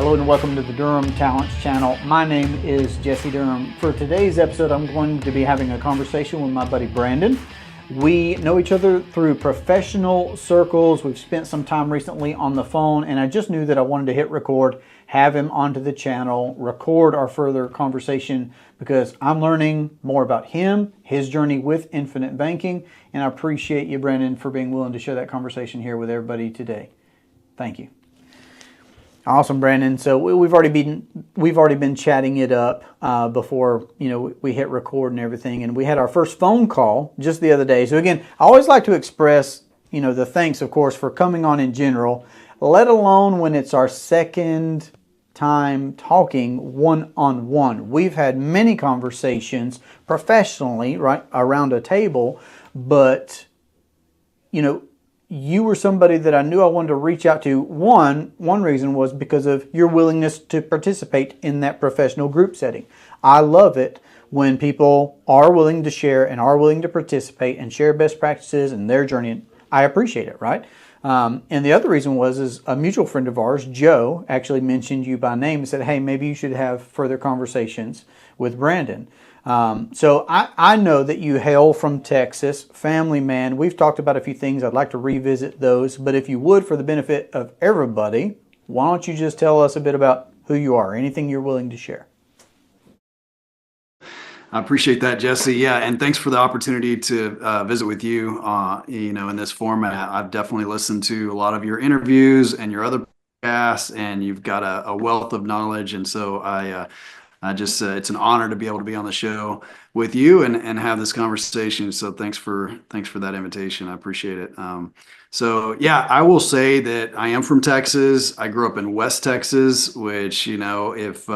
Hello and welcome to the Durham Talents channel. My name is Jesse Durham. For today's episode, I'm going to be having a conversation with my buddy Brandon. We know each other through professional circles. We've spent some time recently on the phone, and I just knew that I wanted to hit record, have him onto the channel, record our further conversation because I'm learning more about him, his journey with infinite banking, and I appreciate you, Brandon, for being willing to share that conversation here with everybody today. Thank you. Awesome, Brandon. So we've already been chatting it up before we hit record and everything, and we had our first phone call just the other day. So again, I always like to express the thanks, of course, for coming on in general, let alone when it's our second time talking one-on-one. We've had many conversations professionally, right, around a table, but you were somebody that I knew I wanted to reach out to. One reason was because of your willingness to participate in that professional group setting. I love it when people are willing to share and are willing to participate and share best practices and their journey. I appreciate it, right? And the other reason is a mutual friend of ours, Joe, actually mentioned you by name and said, hey, maybe you should have further conversations with Brandon. So I know that you hail from Texas, family man. We've talked about a few things. I'd like to revisit those. But if you would, for the benefit of everybody, why don't you just tell us a bit about who you are, anything you're willing to share? I appreciate that, Jesse. Yeah, and thanks for the opportunity to visit with you. In this format, I've definitely listened to a lot of your interviews and your other podcasts, and you've got a wealth of knowledge. And so I just it's an honor to be able to be on the show with you and have this conversation. So thanks for that invitation. I appreciate it. So yeah, I will say that I am from Texas. I grew up in West Texas, which if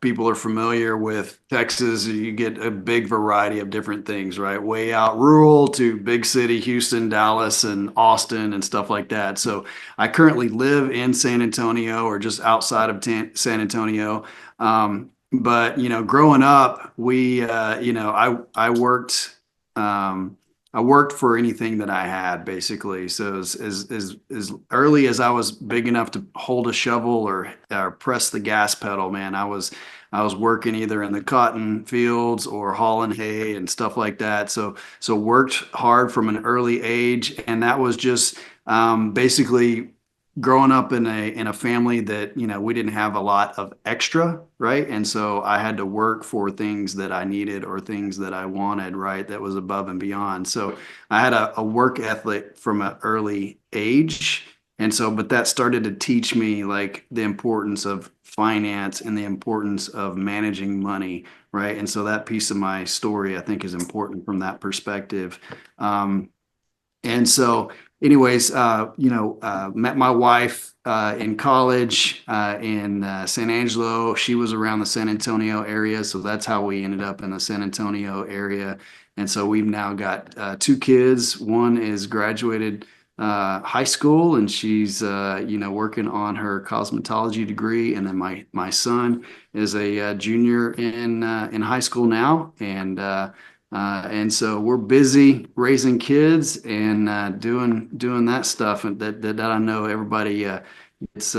people are familiar with Texas, you get a big variety of different things, right? Way out rural to big city, Houston, Dallas, and Austin and stuff like that. So I currently live in San Antonio or just outside of San Antonio. But growing up, I worked for anything that I had, basically. So as early as I was big enough to hold a shovel or press the gas pedal, man, I was working either in the cotton fields or hauling hay and stuff like that. So worked hard from an early age, and that was just basically growing up in a family that we didn't have a lot of extra, right? And so I had to work for things that I needed or things that I wanted, right? That was above and beyond. So I had a work ethic from an early age. And so, but that started to teach me like the importance of finance and the importance of managing money, right? And so that piece of my story, I think, is important from that perspective. And so anyways, met my wife in college in San Angelo. She was around the San Antonio area, so that's how we ended up in the San Antonio area. And so we've now got two kids. One is graduated high school, and she's working on her cosmetology degree. And then my son is a junior in high school now, and so we're busy raising kids and doing that stuff, and that I know everybody gets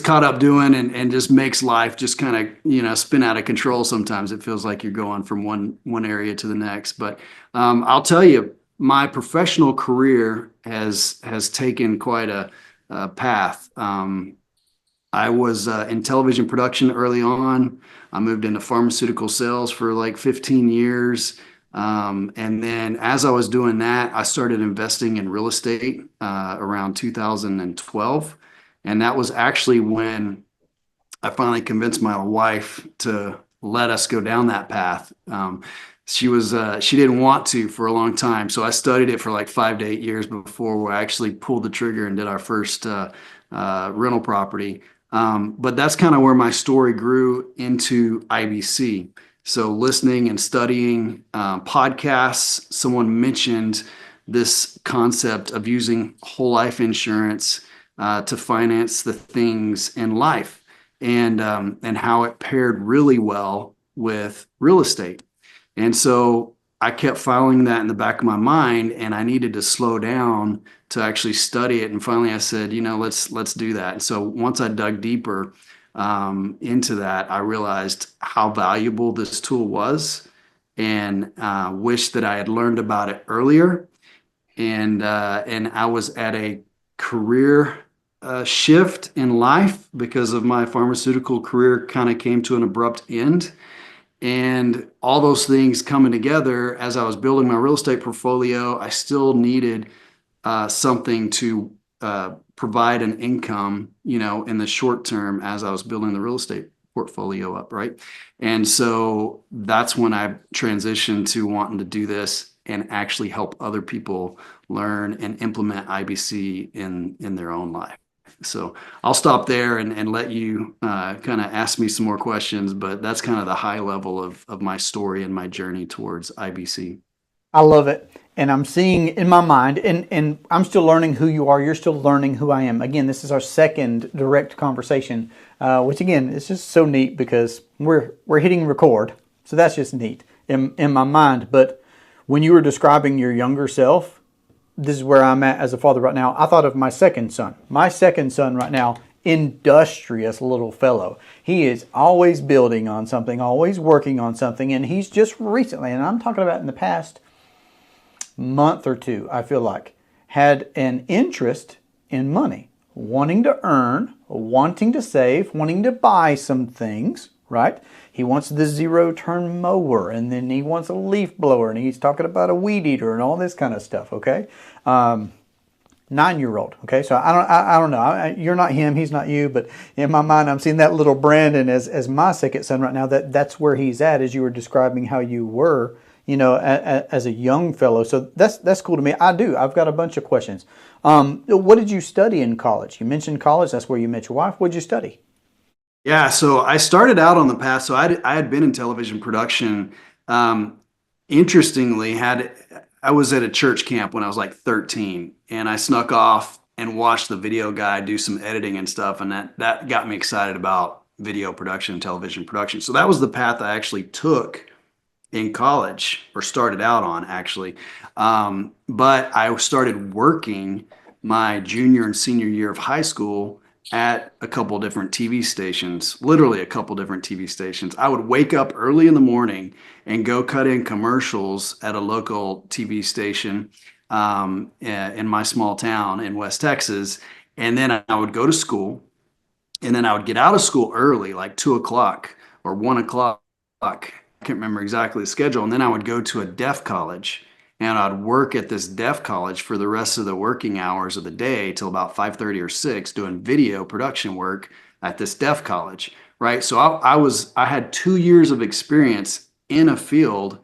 caught up doing, and just makes life just kind of spin out of control. Sometimes it feels like you're going from one area to the next. But I'll tell you, my professional career has taken quite a path. I was in television production early on. I moved into pharmaceutical sales for like 15 years. And then as I was doing that, I started investing in real estate around 2012. And that was actually when I finally convinced my wife to let us go down that path. She didn't want to for a long time. So I studied it for like 5 to 8 years before we actually pulled the trigger and did our first rental property. But that's kind of where my story grew into IBC. So listening and studying podcasts, someone mentioned this concept of using whole life insurance to finance the things in life, and how it paired really well with real estate. And so I kept filing that in the back of my mind, and I needed to slow down to actually study it. And finally, I said, let's do that. And so once I dug deeper into that, I realized how valuable this tool was, and wished that I had learned about it earlier. And I was at a career shift in life because of my pharmaceutical career kind of came to an abrupt end. And all those things coming together as I was building my real estate portfolio, I still needed something to provide an income, in the short term as I was building the real estate portfolio up, right? And so that's when I transitioned to wanting to do this and actually help other people learn and implement IBC in their own life. So I'll stop there and let you kind of ask me some more questions, but that's kind of the high level of my story and my journey towards IBC. I love it. And I'm seeing in my mind, and I'm still learning who you are. You're still learning who I am. Again, this is our second direct conversation, which again is just so neat because we're hitting record. So that's just neat in my mind. But when you were describing your younger self, this is where I'm at as a father right now. I thought of my second son. My second son right now, industrious little fellow. He is always building on something, always working on something. And he's just recently, and I'm talking about in the past month or two, I feel like, had an interest in money, wanting to earn, wanting to save, wanting to buy some things, right? He wants the zero-turn mower, and then he wants a leaf blower, and he's talking about a weed eater and all this kind of stuff, okay? 9-year-old, okay? So I don't know. You're not him, he's not you, but in my mind, I'm seeing that little Brandon as my second son right now. That's where he's at, as you were describing how you were, as a young fellow. So that's cool to me. I've got a bunch of questions. What did you study in college? You mentioned college. That's where you met your wife. What did you study? Yeah, so I started out on the path. So I had been in television production. Interestingly, I was at a church camp when I was like 13, and I snuck off and watched the video guy do some editing and stuff, and that got me excited about video production and television production. So that was the path I actually took in college, or started out on actually. But I started working my junior and senior year of high school at a couple different TV stations, literally a couple different TV stations. I would wake up early in the morning and go cut in commercials at a local TV station in my small town in West Texas. And then I would go to school, and then I would get out of school early, like 2 o'clock or 1 o'clock. I can't remember exactly the schedule. And then I would go to a deaf college, and I'd work at this deaf college for the rest of the working hours of the day till about 5:30 or 6, doing video production work at this deaf college. Right. So I had 2 years of experience in a field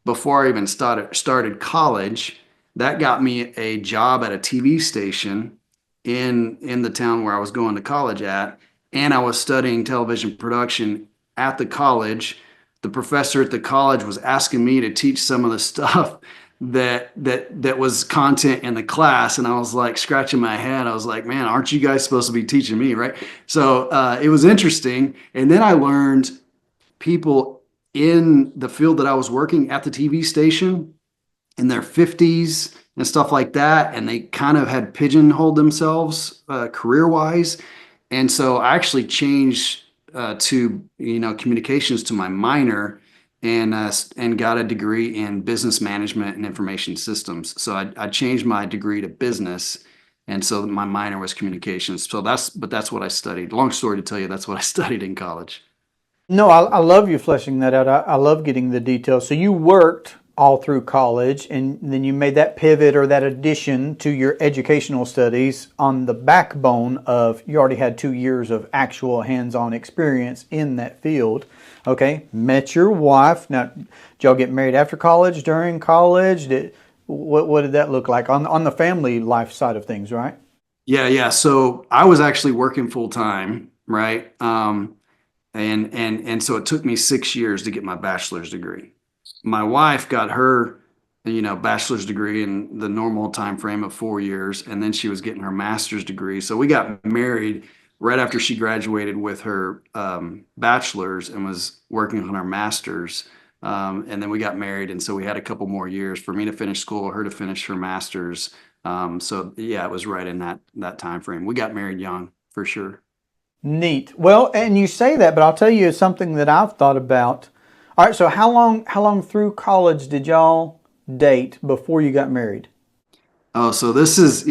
before I even started college. That got me a job at a TV station in the town where I was going to college at, and I was studying television production at the college. The professor at the college was asking me to teach some of the stuff that was content in the class, and I was like scratching my head. I was like, man, aren't you guys supposed to be teaching me, right? So it was interesting. And then I learned people in the field that I was working at the TV station in their 50s and stuff like that, and they kind of had pigeonholed themselves career wise. And so I actually changed to communications to my minor, and got a degree in business management and information systems. So I changed my degree to business, and so my minor was communications. So that's what I studied. Long story to tell you, that's what I studied in college. No, I love you fleshing that out. I love getting the details. So you worked all through college, and then you made that pivot or that addition to your educational studies on the backbone of you already had 2 years of actual hands-on experience in that field. Okay, met your wife. Now, did y'all get married after college, during college? What did that look like on the family life side of things, right? Yeah. So I was actually working full time, right? And so it took me 6 years to get my bachelor's degree. My wife got her, bachelor's degree in the normal time frame of 4 years, and then she was getting her master's degree. So we got married right after she graduated with her bachelor's and was working on her master's And then we got married. And so we had a couple more years for me to finish school, her to finish her master's. So yeah, it was right in that time frame. We got married young for sure. Neat. Well, and you say that, but I'll tell you something that I've thought about. All right, so how long through college did y'all date before you got married? Oh, so this is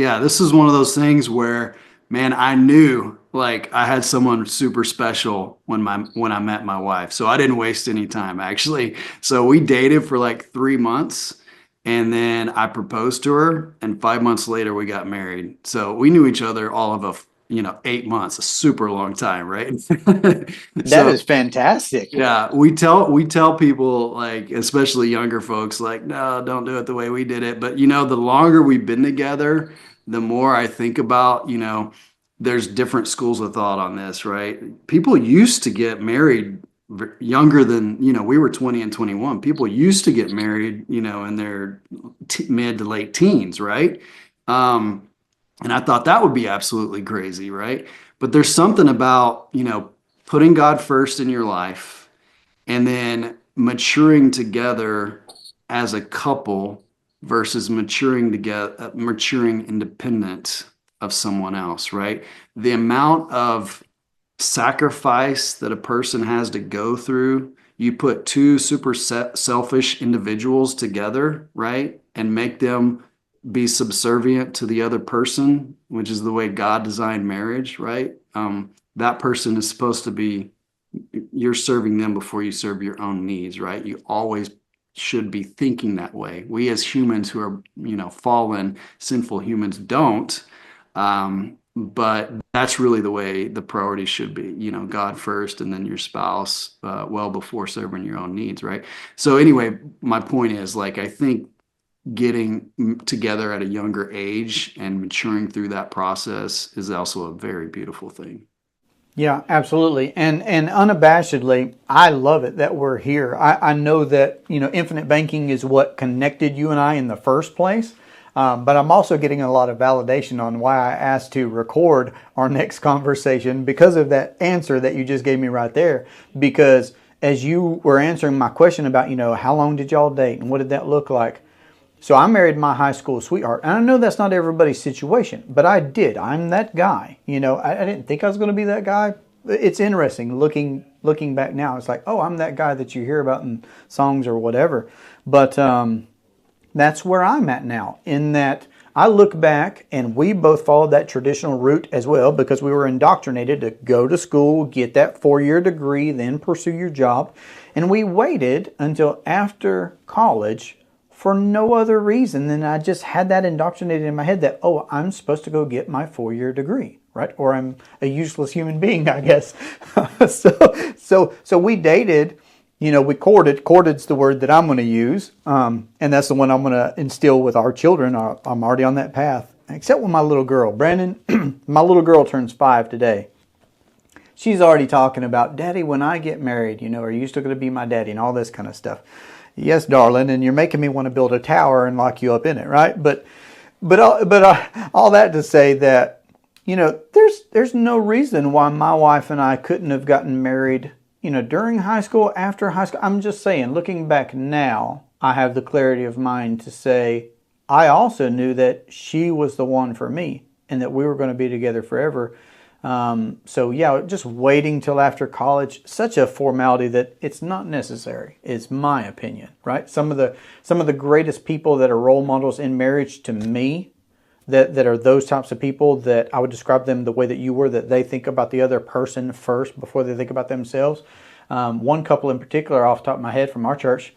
one of those things where, man, I knew like I had someone super special when I met my wife. So I didn't waste any time actually. So we dated for like 3 months and then I proposed to her and 5 months later we got married. So we knew each other all of 8 months, a super long time, right? That So is fantastic. yeah, we tell people like, especially younger folks, like, no, don't do it the way we did it. But the longer we've been together, the more I think about, there's different schools of thought on this, right? People used to get married younger than, we were 20 and 21. People used to get married, in their mid to late teens, right? Um, and I thought that would be absolutely crazy, right? But there's something about, putting God first in your life and then maturing together as a couple versus maturing together, maturing independent of someone else, right? The amount of sacrifice that a person has to go through, you put two super selfish individuals together, right? And make them be subservient to the other person, which is the way God designed marriage, right? That person is supposed to be, you're serving them before you serve your own needs, right? You always should be thinking that way. We as humans who are, fallen, sinful humans don't. But that's really the way the priority should be, God first and then your spouse, well before serving your own needs, right? So anyway, my point is like, I think getting together at a younger age and maturing through that process is also a very beautiful thing. Yeah, absolutely. And unabashedly, I love it that we're here. I know that, infinite banking is what connected you and I in the first place. But I'm also getting a lot of validation on why I asked to record our next conversation because of that answer that you just gave me right there. Because as you were answering my question about, how long did y'all date and what did that look like? So I married my high school sweetheart. And I know that's not everybody's situation, but I did. I'm that guy. I didn't think I was going to be that guy. It's interesting looking back now. It's like, oh, I'm that guy that you hear about in songs or whatever. But that's where I'm at now, in that I look back and we both followed that traditional route as well because we were indoctrinated to go to school, get that 4-year degree, then pursue your job. And we waited until after college for no other reason than I just had that indoctrinated in my head that, oh, I'm supposed to go get my 4-year degree, right? Or I'm a useless human being, I guess. So we dated. We courted. Courted's the word that I'm going to use, and that's the one I'm going to instill with our children. I'm already on that path, except with my little girl. Brandon, my little girl turns 5 today. She's already talking about, Daddy, when I get married, are you still going to be my daddy and all this kind of stuff. Yes, darling, and you're making me want to build a tower and lock you up in it, right? But all that to say that, there's no reason why my wife and I couldn't have gotten married during high school, after high school. I'm just saying, looking back now, I have the clarity of mind to say, I also knew that she was the one for me and that we were going to be together forever. So yeah, just waiting till after college, such a formality that it's not necessary, is my opinion, right? Some of the greatest people that are role models in marriage to me, that are those types of people that I would describe them the way that you were, that they think about the other person first before they think about themselves. One couple in particular off the top of my head from our church,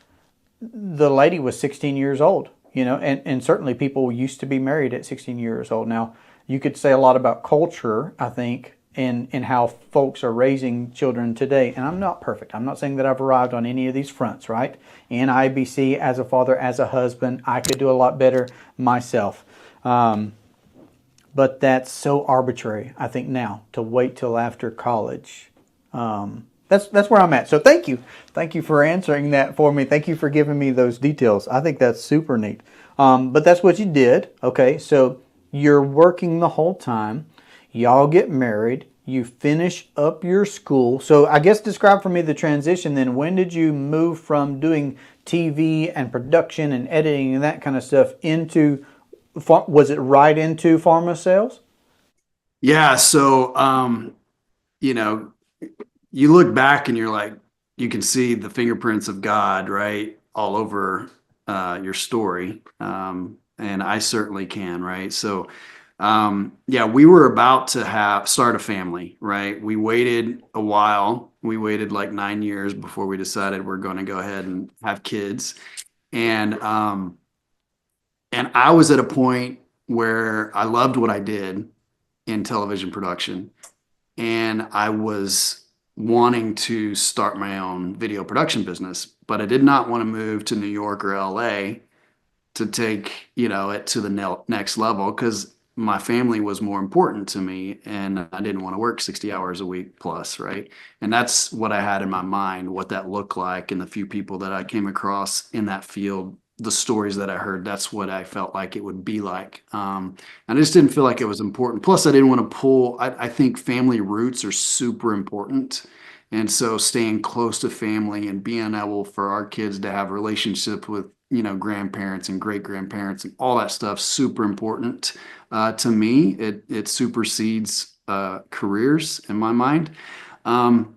the lady was 16 years old, and certainly people used to be married at 16 years old. Now, you could say a lot about culture, I think, in how folks are raising children today. And I'm not perfect. I'm not saying that I've arrived on any of these fronts, right? In IBC, as a father, as a husband, I could do a lot better myself. But that's so arbitrary, I think, now to wait till after college. That's where I'm at. So thank you for answering that for me. Thank you for giving me those details. I think that's super neat. But that's what you did. Okay, so you're working the whole time. Y'all get married. You finish up your school. So I guess describe for me the transition then. When did you move from doing TV and production and editing and that kind of stuff into, was it right into pharma sales? Yeah. So, you know, you look back and you're like, you can see the fingerprints of God, right, all over your story. And I certainly can, right? So, yeah, we were about to start a family, right? We waited a while. We waited like 9 years before we decided we're going to go ahead and have kids. And and I was at a point where I loved what I did in television production, and I was wanting to start my own video production business, but I did not want to move to New York or LA to take, it to the next level because my family was more important to me and I didn't want to work 60 hours a week plus, right? And that's what I had in my mind, what that looked like, and the few people that I came across in that field, the stories that I heard, that's what I felt like it would be like. And I just didn't feel like it was important. Plus, I didn't want to I think family roots are super important. And so staying close to family and being able for our kids to have relationships with, grandparents and great grandparents and all that stuff, super important to me. It supersedes careers in my mind. Um,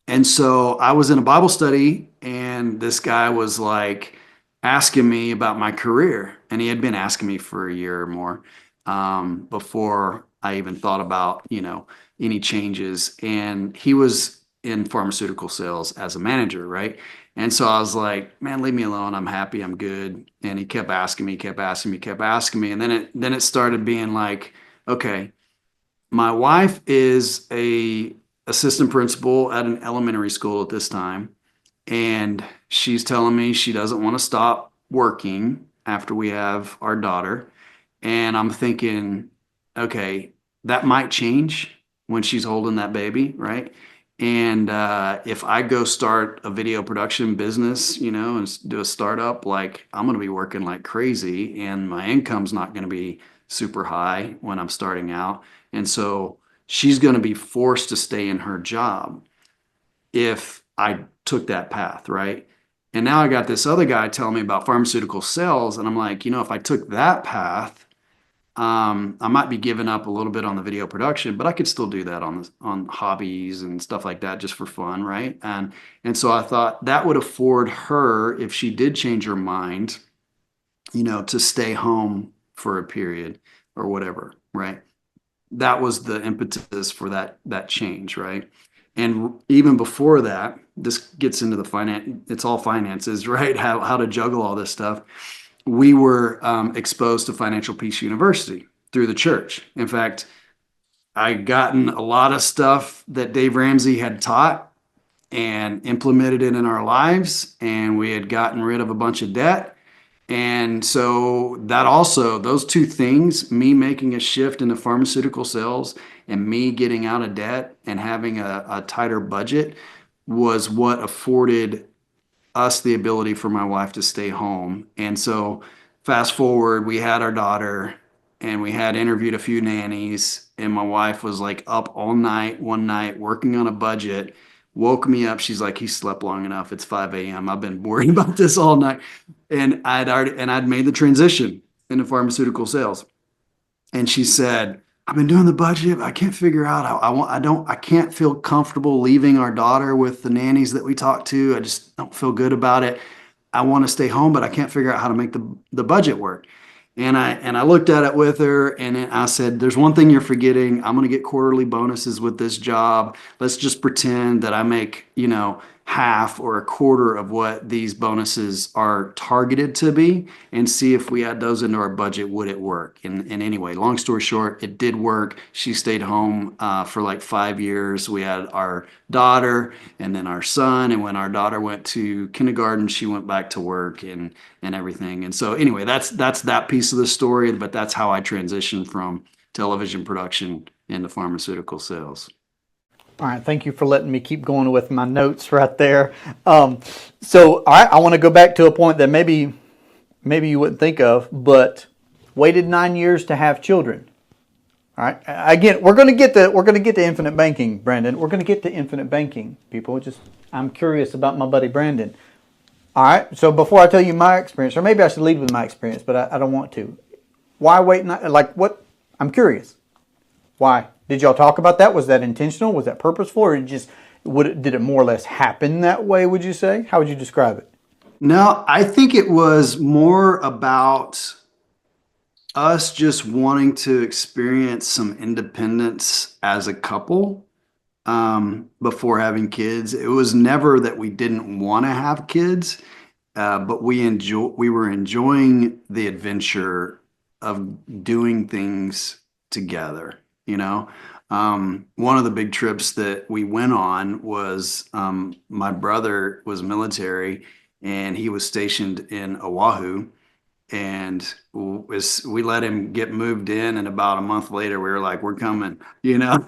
and so I was in a Bible study, and this guy was like asking me about my career. And he had been asking me for a year or more before I even thought about, any changes. And he was in pharmaceutical sales as a manager, right? And so I was like, man, leave me alone. I'm happy. I'm good. And he kept asking me, kept asking me, kept asking me. And then it started being like, okay, my wife is a assistant principal at an elementary school at this time, and she's telling me she doesn't want to stop working after we have our daughter. And I'm thinking, okay, that might change when she's holding that baby, right? And if I go start a video production business, and do a startup, like I'm going to be working like crazy, and my income's not going to be super high when I'm starting out. And so she's going to be forced to stay in her job if I took that path, right? And now I got this other guy telling me about pharmaceutical sales, and I'm like, if I took that path, I might be giving up a little bit on the video production, but I could still do that on hobbies and stuff like that just for fun, right? And so I thought that would afford her, if she did change her mind, to stay home for a period or whatever, right? That was the impetus for that change, right? And even before that, this gets into the finance. It's all finances, right? How to juggle all this stuff. We were exposed to Financial Peace University through the church. In fact, I gotten a lot of stuff that Dave Ramsey had taught and implemented it in our lives, and we had gotten rid of a bunch of debt. And so that also, those two things, me making a shift into pharmaceutical sales and me getting out of debt and having a tighter budget, was what afforded us the ability for my wife to stay home. And so fast forward, we had our daughter and we had interviewed a few nannies, and my wife was like up all night one night working on a budget, woke me up. She's like, he slept long enough. It's 5 a.m. I've been worrying about this all night. And I'd made the transition into pharmaceutical sales. And she said, I've been doing the budget. I can't figure out how I can't feel comfortable leaving our daughter with the nannies that we talk to. I just don't feel good about it. I want to stay home, but I can't figure out how to make the budget work. And I looked at it with her, and I said, there's one thing you're forgetting. I'm going to get quarterly bonuses with this job. Let's just pretend that I make, half or a quarter of what these bonuses are targeted to be, and see if we add those into our budget, would it work? And anyway, long story short, it did work. She stayed home for like 5 years. We had our daughter and then our son. And when our daughter went to kindergarten, she went back to work and everything. And so anyway, that's that piece of the story, but that's how I transitioned from television production into pharmaceutical sales. All right, thank you for letting me keep going with my notes right there. So I want to go back to a point that maybe you wouldn't think of, but waited 9 years to have children. All right. Again, we're going to get to infinite banking, Brandon. We're going to get to infinite banking, people. I'm curious about my buddy Brandon. All right. So before I tell you my experience, or maybe I should lead with my experience, but I don't want to. Why wait? Like what? I'm curious. Why did y'all talk about that? Was that intentional? Was that purposeful, or did it more or less happen that way? Would you say? How would you describe it? No, I think it was more about us just wanting to experience some independence as a couple before having kids. It was never that we didn't want to have kids, but we were enjoying the adventure of doing things together. You know, one of the big trips that we went on was my brother was military and he was stationed in Oahu. And we let him get moved in, and about a month later, we were like, "We're coming," you know.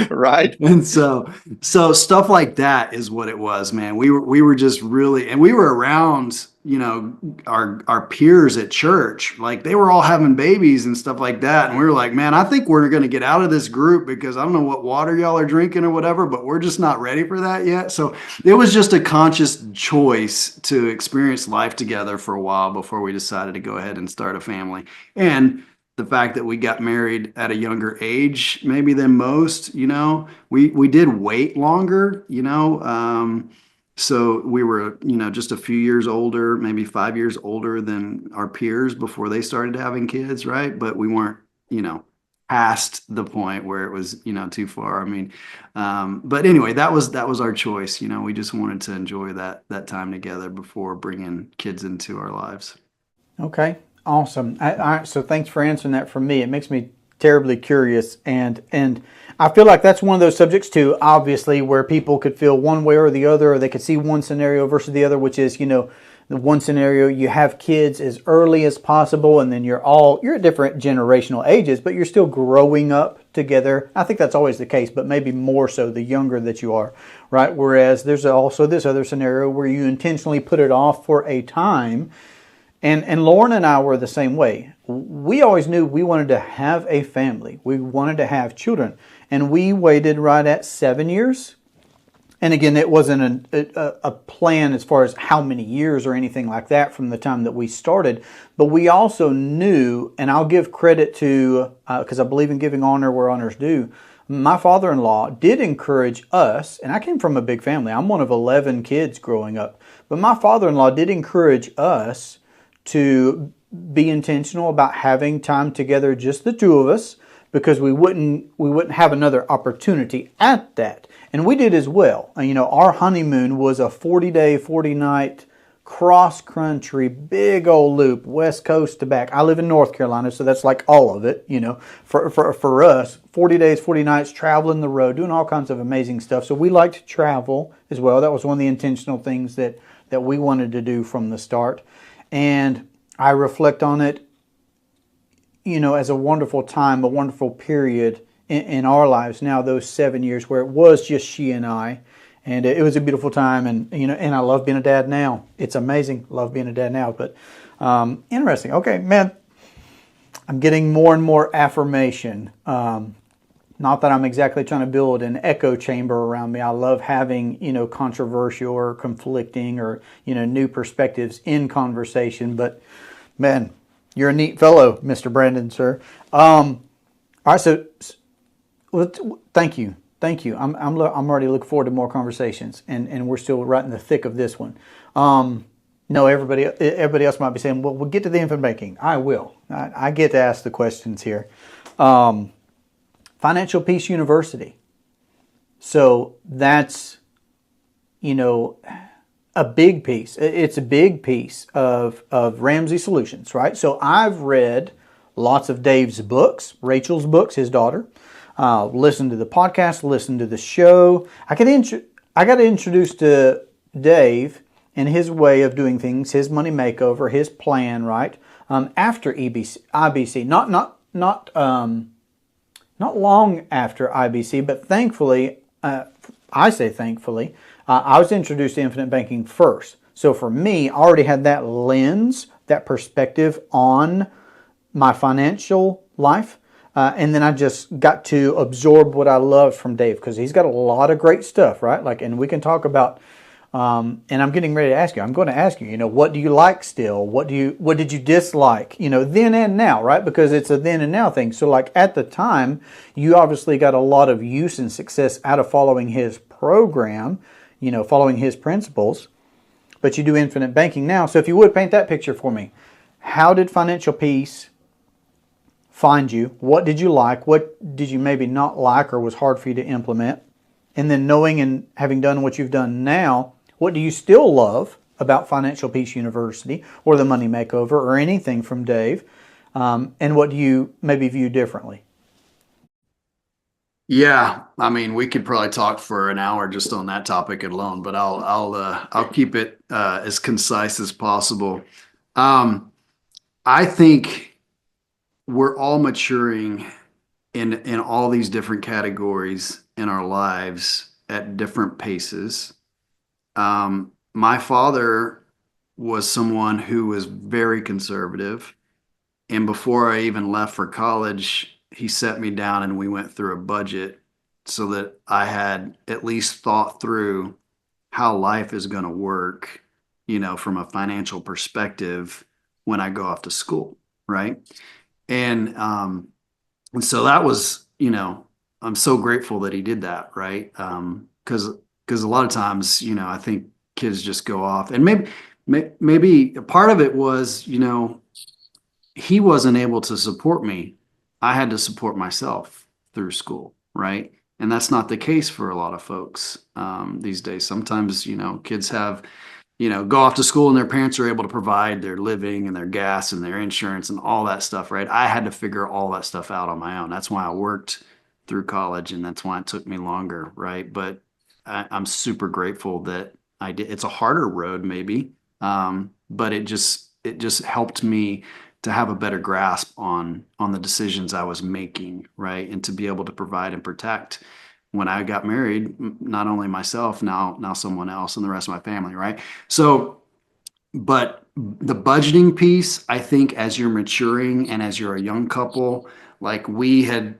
Right. And so stuff like that is what it was, man. We were just really, and we were around, you know, our peers at church, like they were all having babies and stuff like that, and we were like, man, I think we're going to get out of this group because I don't know what water y'all are drinking or whatever, but we're just not ready for that yet. So it was just a conscious choice to experience life together for a while before we decided to go ahead and start a family. And the fact that we got married at a younger age, maybe than most, you know, we did wait longer, you know. So we were, you know, just a few years older, maybe 5 years older than our peers before they started having kids, right? But we weren't, you know, past the point where it was, you know, too far. I mean, but anyway, that was our choice. You know, we just wanted to enjoy that time together before bringing kids into our lives. Okay. Awesome. All right. So thanks for answering that for me. It makes me terribly curious, and I feel like that's one of those subjects too, obviously, where people could feel one way or the other, or they could see one scenario versus the other, which is, you know, the one scenario you have kids as early as possible, and then you're at different generational ages, but you're still growing up together. I think that's always the case, but maybe more so the younger that you are, right? Whereas there's also this other scenario where you intentionally put it off for a time. And Lauren and I were the same way. We always knew we wanted to have a family. We wanted to have children. And we waited right at 7 years. And again, it wasn't a plan as far as how many years or anything like that from the time that we started. But we also knew, and I'll give credit to, because I believe in giving honor where honor's due, my father-in-law did encourage us, and I came from a big family. I'm one of 11 kids growing up. But my father-in-law did encourage us to be intentional about having time together, just the two of us, because we wouldn't have another opportunity at that. And we did as well. You know, our honeymoon was a 40-day, 40-night cross-country, big old loop, west coast to back. I live in North Carolina, so that's like all of it, you know. For us, 40 days, 40 nights, traveling the road, doing all kinds of amazing stuff. So we like to travel as well. That was one of the intentional things that we wanted to do from the start. And I reflect on it, you know, as a wonderful time, a wonderful period in our lives now, those 7 years where it was just she and I. And it was a beautiful time. And, you know, and I love being a dad now. It's amazing. Love being a dad now. But interesting. Okay, man, I'm getting more and more affirmation. Not that I'm exactly trying to build an echo chamber around me. I love having, you know, controversial or conflicting or, you know, new perspectives in conversation. But, man, you're a neat fellow, Mr. Brandon, sir. All right, so thank you. Thank you. I'm already looking forward to more conversations, and we're still right in the thick of this one. No, everybody else might be saying, well, we'll get to the infinite banking. I will. I get to ask the questions here. Financial Peace University. So that's, you know, a big piece. It's a big piece of Ramsey Solutions, right? So I've read lots of Dave's books, Rachel's books, his daughter. Listened to the podcast, listened to the show. I got introduced to Dave and his way of doing things, his money makeover, his plan, right? After IBC, not long after IBC, but thankfully, I say thankfully, I was introduced to infinite banking first. So for me, I already had that lens, that perspective on my financial life. And then I just got to absorb what I loved from Dave because he's got a lot of great stuff, right? Like, and we can talk about. And I'm getting ready to ask you. I'm going to ask you. What do you like still? What did you dislike? Then and now, right? Because it's a then and now thing. So, like at the time, you obviously got a lot of use and success out of following his program. Following his principles. But you do infinite banking now. So, if you would paint that picture for me, how did financial peace find you? What did you like? What did you maybe not like or was hard for you to implement? And then knowing and having done what you've done now, what do you still love about Financial Peace University or the Money Makeover or anything from Dave? And what do you maybe view differently? Yeah, I mean, we could probably talk for an hour just on that topic alone, but I'll keep it as concise as possible. Um, I think we're all maturing in all these different categories in our lives at different paces. My father was someone who was very conservative. And before I even left for college, he set me down and we went through a budget so that I had at least thought through how life is going to work, from a financial perspective when I go off to school, right? And and so that was, I'm so grateful that he did that, right? Because a lot of times, I think kids just go off, and maybe a part of it was, he wasn't able to support me. I had to support myself through school, right? And that's not the case for a lot of folks these days. Sometimes, kids have go off to school and their parents are able to provide their living and their gas and their insurance and all that stuff, right? I had to figure all that stuff out on my own. That's why I worked through college and that's why it took me longer, right? But I'm super grateful that I did. It's a harder road, maybe, but it just helped me to have a better grasp on the decisions I was making, right? And to be able to provide and protect when I got married, not only myself, now someone else and the rest of my family, right? So, but the budgeting piece, I think as you're maturing and as you're a young couple, like we had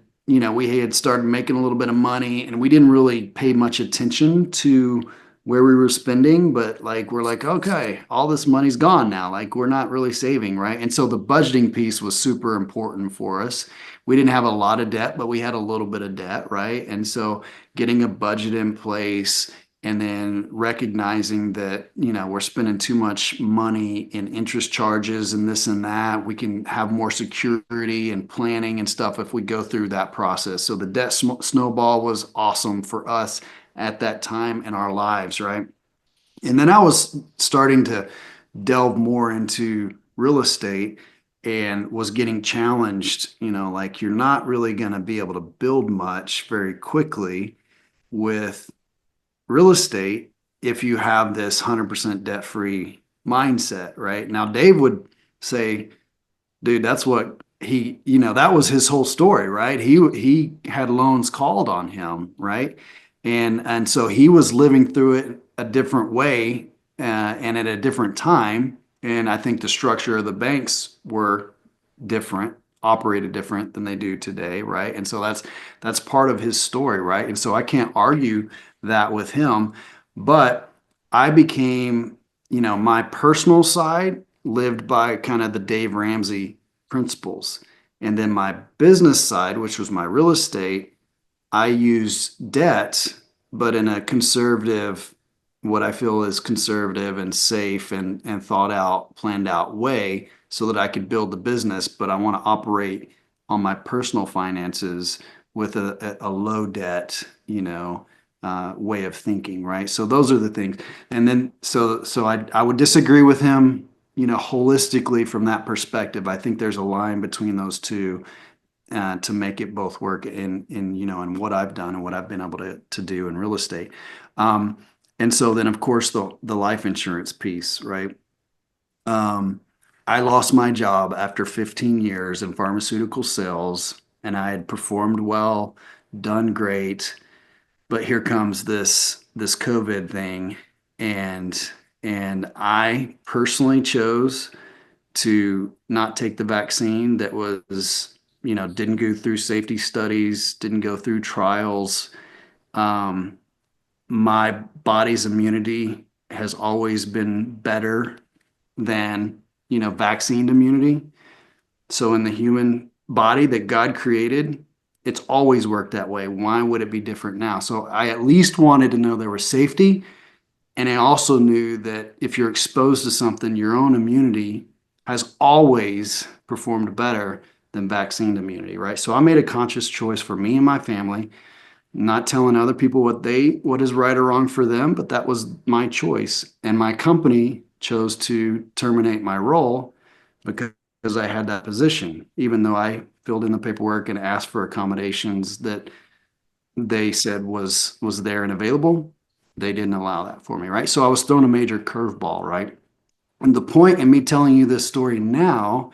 started making a little bit of money and we didn't really pay much attention to where we were spending, but like we're like, okay, all this money's gone now. Like we're not really saving, right? And so the budgeting piece was super important for us. We didn't have a lot of debt, but we had a little bit of debt, right? And so getting a budget in place and then recognizing that, we're spending too much money in interest charges and this and that, we can have more security and planning and stuff if we go through that process. So the debt snowball was awesome for us at that time in our lives, right? And then I was starting to delve more into real estate and was getting challenged, like you're not really going to be able to build much very quickly with real estate if you have this 100% debt free mindset, right? Now, Dave would say, dude, that's what that was his whole story, right? He had loans called on him, right? And so he was living through it a different way and at a different time. And I think the structure of the banks were different, operated different than they do today, right? And so that's part of his story, right? And so I can't argue that with him, but I became, my personal side lived by kind of the Dave Ramsey principles. And then my business side, which was my real estate, I use debt, but in a conservative, what I feel is conservative and safe and thought out, planned out way so that I could build the business. But I want to operate on my personal finances with a low debt, way of thinking, right? So those are the things. And then so I would disagree with him, holistically from that perspective. I think there's a line between those two to make it both work in what I've done and what I've been able to do in real estate. And so then of course the life insurance piece, right? Um, I lost my job after 15 years in pharmaceutical sales and I had performed well, done great, but here comes this COVID thing and I personally chose to not take the vaccine that was didn't go through safety studies, didn't go through trials. Um, my body's immunity has always been better than, vaccine immunity. So in the human body that God created, it's always worked that way. Why would it be different now? So I at least wanted to know there was safety. And I also knew that if you're exposed to something, your own immunity has always performed better than vaccine immunity, right? So I made a conscious choice for me and my family, not telling other people what is right or wrong for them, but that was my choice. And my company chose to terminate my role because I had that position, even though I filled in the paperwork and asked for accommodations that they said was there and available. They didn't allow that for me, right? So I was thrown a major curveball, right? And the point in me telling you this story now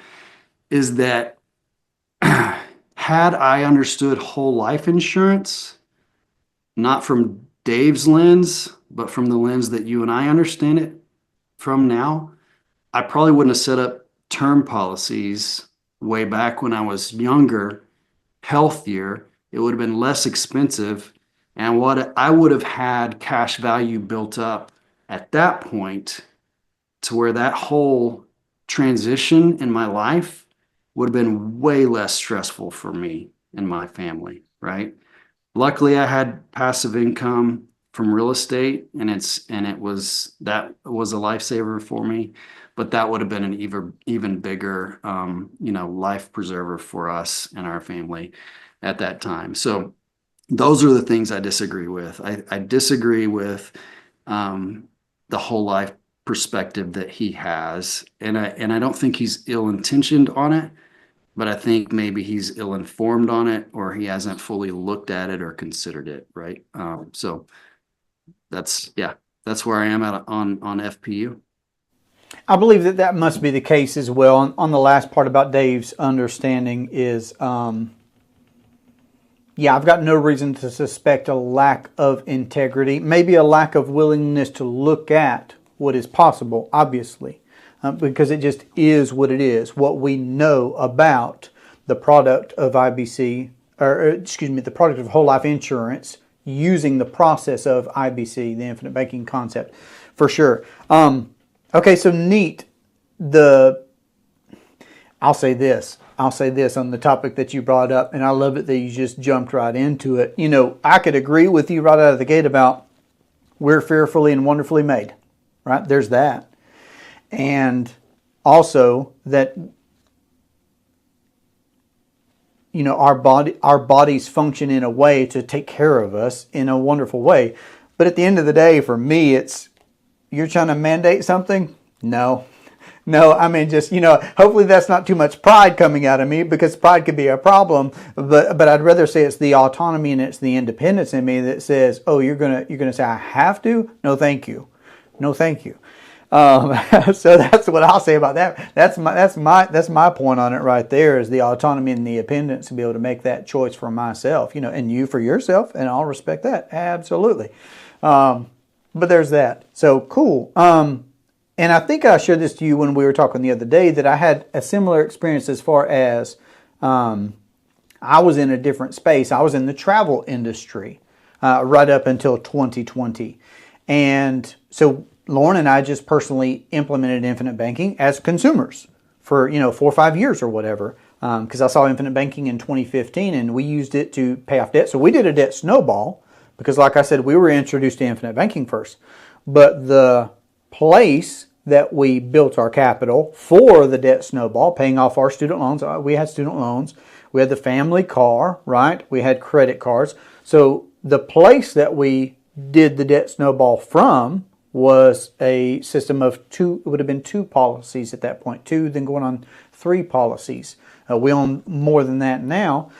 is that had I understood whole life insurance, not from Dave's lens, but from the lens that you and I understand it from now, I probably wouldn't have set up term policies way back when I was younger, healthier. It would have been less expensive. And what I would have had cash value built up at that point to where that whole transition in my life would have been way less stressful for me and my family, right? Luckily, I had passive income from real estate, and it was that was a lifesaver for me. But that would have been an even bigger, life preserver for us and our family at that time. So those are the things I disagree with. I disagree with the whole life perspective that he has, and I don't think he's ill-intentioned on it, but I think maybe he's ill-informed on it, or he hasn't fully looked at it or considered it, right? So that's where I am at on FPU. I believe that must be the case as well. On the last part about Dave's understanding is, I've got no reason to suspect a lack of integrity, maybe a lack of willingness to look at what is possible, obviously, because it just is what it is. What we know about the product of IBC, the product of whole life insurance using the process of IBC, the infinite banking concept, for sure. Okay, so neat. I'll say this on the topic that you brought up, and I love it that you just jumped right into it. I could agree with you right out of the gate about we're fearfully and wonderfully made, right? There's that. And also that, our bodies function in a way to take care of us in a wonderful way. But at the end of the day, for me, it's, you're trying to mandate something? No, I mean, just, hopefully that's not too much pride coming out of me, because pride could be a problem. But I'd rather say it's the autonomy and it's the independence in me that says, oh, you're gonna say I have to? No, thank you. No, thank you. So that's what I'll say about that. That's my point on it right there, is the autonomy and the independence to be able to make that choice for myself, and you for yourself, and I'll respect that. Absolutely. But there's that. So cool. And I think I shared this to you when we were talking the other day, that I had a similar experience as far as I was in a different space. I was in the travel industry right up until 2020. And so Lauren and I just personally implemented infinite banking as consumers for 4 or 5 years or whatever, because I saw infinite banking in 2015 and we used it to pay off debt. So we did a debt snowball because, like I said, we were introduced to infinite banking first. But the place that we built our capital for the debt snowball, paying off our student loans, we had student loans, we had the family car, right? We had credit cards. So the place that we did the debt snowball from was a system of two. It would have been 2 policies at that point, 2, then going on 3 policies. We own more than that now.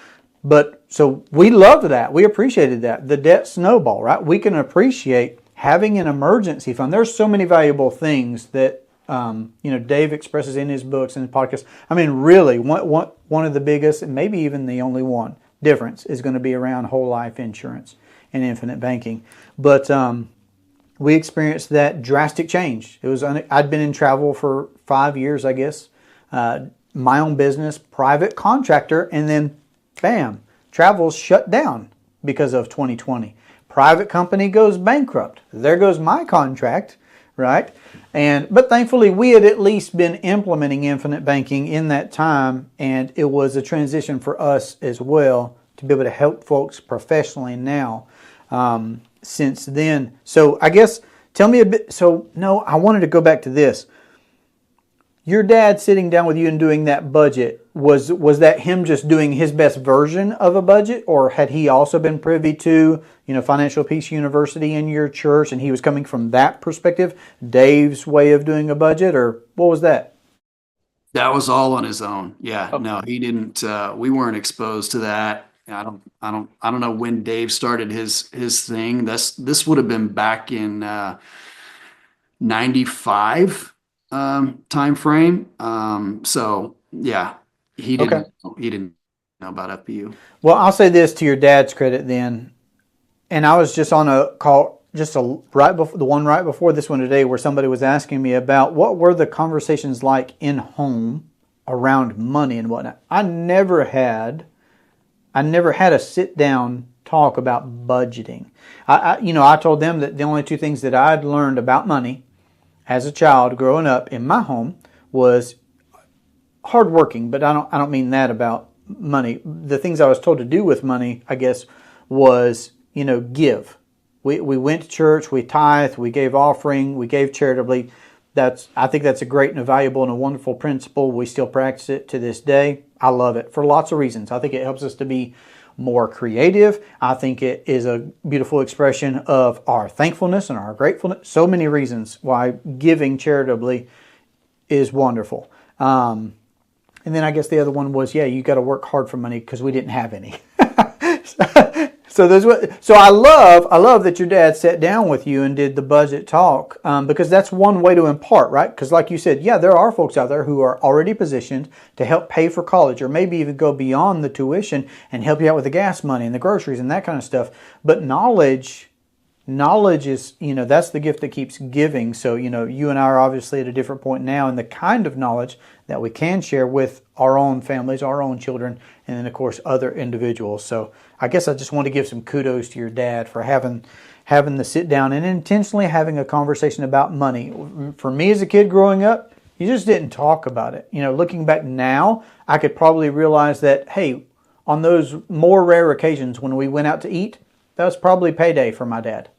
But so we loved that. We appreciated that. The debt snowball, right? We can appreciate having an emergency fund. There's so many valuable things that Dave expresses in his books and his podcasts. I mean, really, one of the biggest, and maybe even the only one, difference is going to be around whole life insurance and infinite banking. But we experienced that drastic change. It was I'd been in travel for 5 years, I guess. my own business, private contractor, and then bam, travel's shut down because of 2020. Private company goes bankrupt. There goes my contract, right? But thankfully we had at least been implementing infinite banking in that time, and it was a transition for us as well to be able to help folks professionally now since then. So I guess tell me a bit. So no, I wanted to go back to this. Your dad sitting down with you and doing that budget, was that him just doing his best version of a budget, or had he also been privy to, Financial Peace University in your church, and he was coming from that perspective, Dave's way of doing a budget, or what was that? That was all on his own. Yeah, Oh, no, he didn't. We weren't exposed to that. I don't know when Dave started his thing. This would have been back in 95 time frame. So yeah, okay. he didn't know about FPU. Well, I'll say this to your dad's credit then, and I was just on a call right before the one right before this one today, where somebody was asking me about what were the conversations like in home around money and whatnot. I never had a sit down talk about budgeting. I told them that the only two things that I'd learned about money as a child growing up in my home was hardworking, but I don't mean that about money. The things I was told to do with money, I guess, was give. We went to church, we tithed, we gave offering, we gave charitably. I think that's a great and a valuable and a wonderful principle. We still practice it to this day. I love it for lots of reasons. I think it helps us to be more creative. I think it is a beautiful expression of our thankfulness and our gratefulness. So many reasons why giving charitably is wonderful. And then I guess the other one was, you got to work hard for money because we didn't have any. So I love that your dad sat down with you and did the budget talk, because that's one way to impart, right? Because like you said, there are folks out there who are already positioned to help pay for college, or maybe even go beyond the tuition and help you out with the gas money and the groceries and that kind of stuff. But knowledge is, that's the gift that keeps giving. So, you and I are obviously at a different point now in the kind of knowledge that we can share with our own families, our own children, and then of course other individuals. So I guess I just want to give some kudos to your dad for having the sit down and intentionally having a conversation about money. For me as a kid growing up, you just didn't talk about it. Looking back now, I could probably realize that, hey, on those more rare occasions when we went out to eat, that was probably payday for my dad.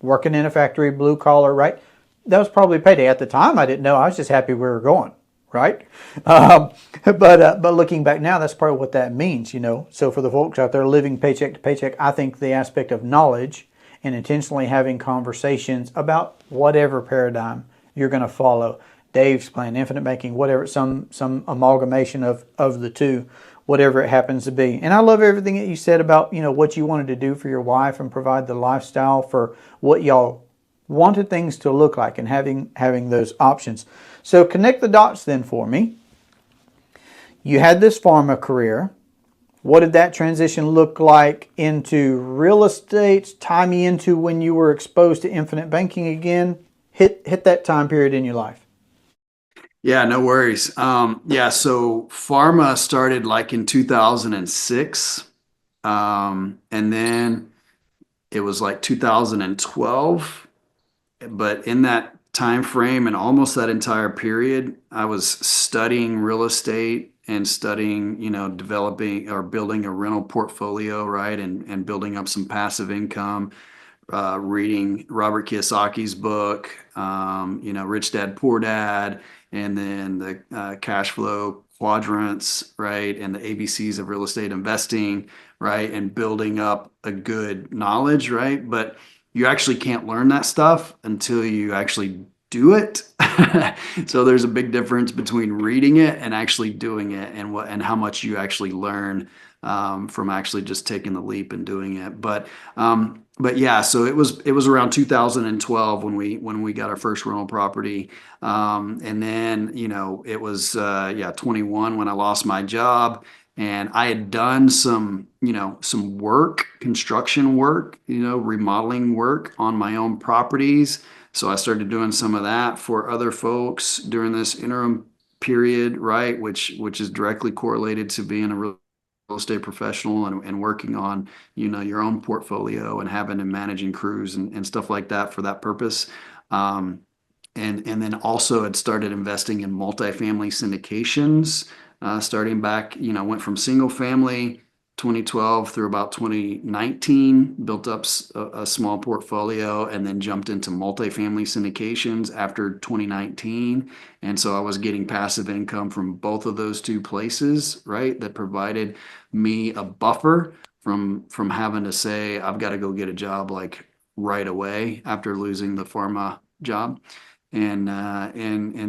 Working in a factory, blue collar, right? That was probably payday. At the time, I didn't know. I was just happy we were going, right? But looking back now, that's probably what that means, So for the folks out there living paycheck to paycheck, I think the aspect of knowledge and intentionally having conversations about whatever paradigm you're going to follow, Dave's plan, infinite banking, whatever, some amalgamation of the two, whatever it happens to be. And I love everything that you said about, what you wanted to do for your wife and provide the lifestyle for what y'all wanted things to look like, and having those options. So connect the dots then for me. You had this pharma career. What did that transition look like into real estate? Tie me into when you were exposed to infinite banking again. Hit that time period in your life. Yeah, no worries. So pharma started like in 2006. And then it was like 2012. But in that time frame and almost that entire period, I was studying real estate and studying, developing or building a rental portfolio, right? And building up some passive income, reading Robert Kiyosaki's book, Rich Dad, Poor Dad, and then the cash flow quadrants, right? And the ABCs of real estate investing, right? And building up a good knowledge, right? But you actually can't learn that stuff until you actually do it. So there's a big difference between reading it and actually doing it, and how much you actually learn from actually just taking the leap and doing it. But yeah, so it was around 2012 when we got our first rental property, and then it was 21 when I lost my job. And I had done some work, construction work, remodeling work on my own properties. So I started doing some of that for other folks during this interim period, right? Which is directly correlated to being a real estate professional and working on, your own portfolio and having and managing crews and stuff like that for that purpose. Um, and then also had started investing in multifamily syndications, starting back, went from single family 2012 through about 2019, built up a small portfolio, and then jumped into multifamily syndications after 2019. And so I was getting passive income from both of those two places, right? That provided me a buffer from having to say, I've got to go get a job like right away after losing the pharma job. And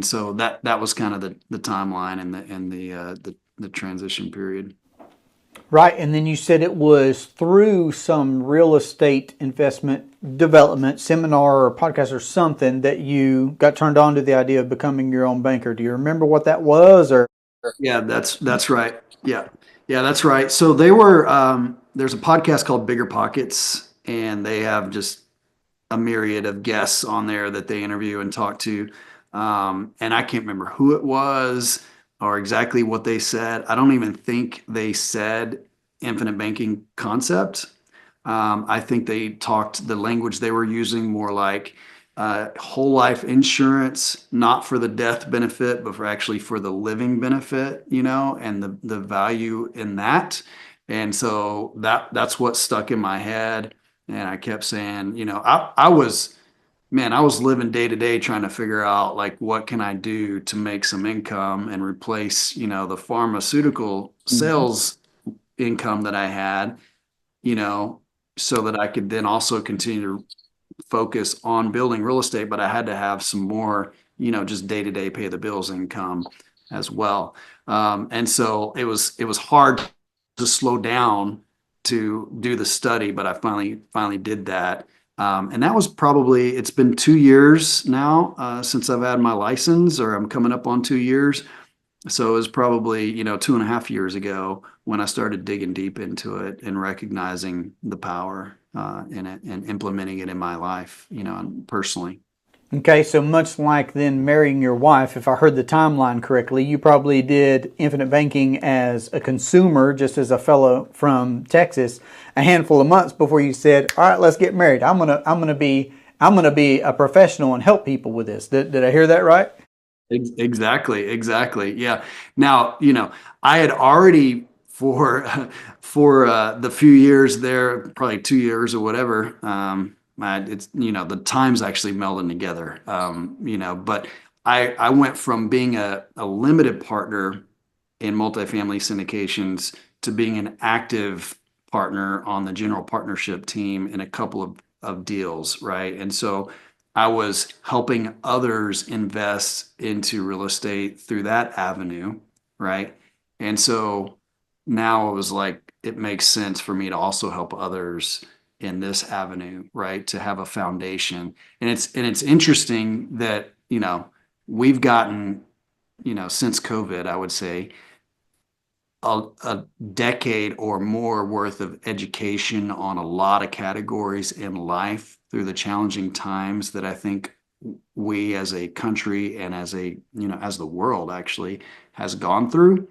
so that was kind of the timeline and the transition period. Right. And then you said it was through some real estate investment development seminar or podcast or something that you got turned on to the idea of becoming your own banker. Do you remember what that was? Or Yeah, that's right. Yeah, that's right. So they were there's a podcast called Bigger Pockets, and they have just a myriad of guests on there that they interview and talk to. And I can't remember who it was or exactly what they said. I don't even think they said infinite banking concept. I think they talked the language they were using more like whole life insurance, not for the death benefit, but for the living benefit, and the value in that. And so that's what stuck in my head. And I kept saying, I was living day to day trying to figure out like what can I do to make some income and replace, the pharmaceutical Mhm. sales income that I had, you know, so that I could then also continue to focus on building real estate, but I had to have some more, just day to day pay the bills income as well. And so it was hard to slow down to do the study, but I finally did that. And that was probably, it's been 2 years now since I've had my license, or I'm coming up on 2 years. So it was probably, 2.5 years ago when I started digging deep into it and recognizing the power in it and implementing it in my life, personally. Okay, so much like then marrying your wife, if I heard the timeline correctly, you probably did infinite banking as a consumer, just as a fellow from Texas, a handful of months before you said, "All right, let's get married. I'm gonna be a professional and help people with this." Did I hear that right? Exactly. Yeah. Now, I had already for the few years there, probably 2 years or whatever. It's the times actually melding together. But I went from being a limited partner in multifamily syndications to being an active partner on the general partnership team in a couple of deals, right? And so I was helping others invest into real estate through that avenue, right? And so now it was like it makes sense for me to also help others in this avenue, right? To have a foundation. And it's interesting that, we've gotten, since COVID, I would say, a decade or more worth of education on a lot of categories in life through the challenging times that I think we as a country and as the world actually has gone through.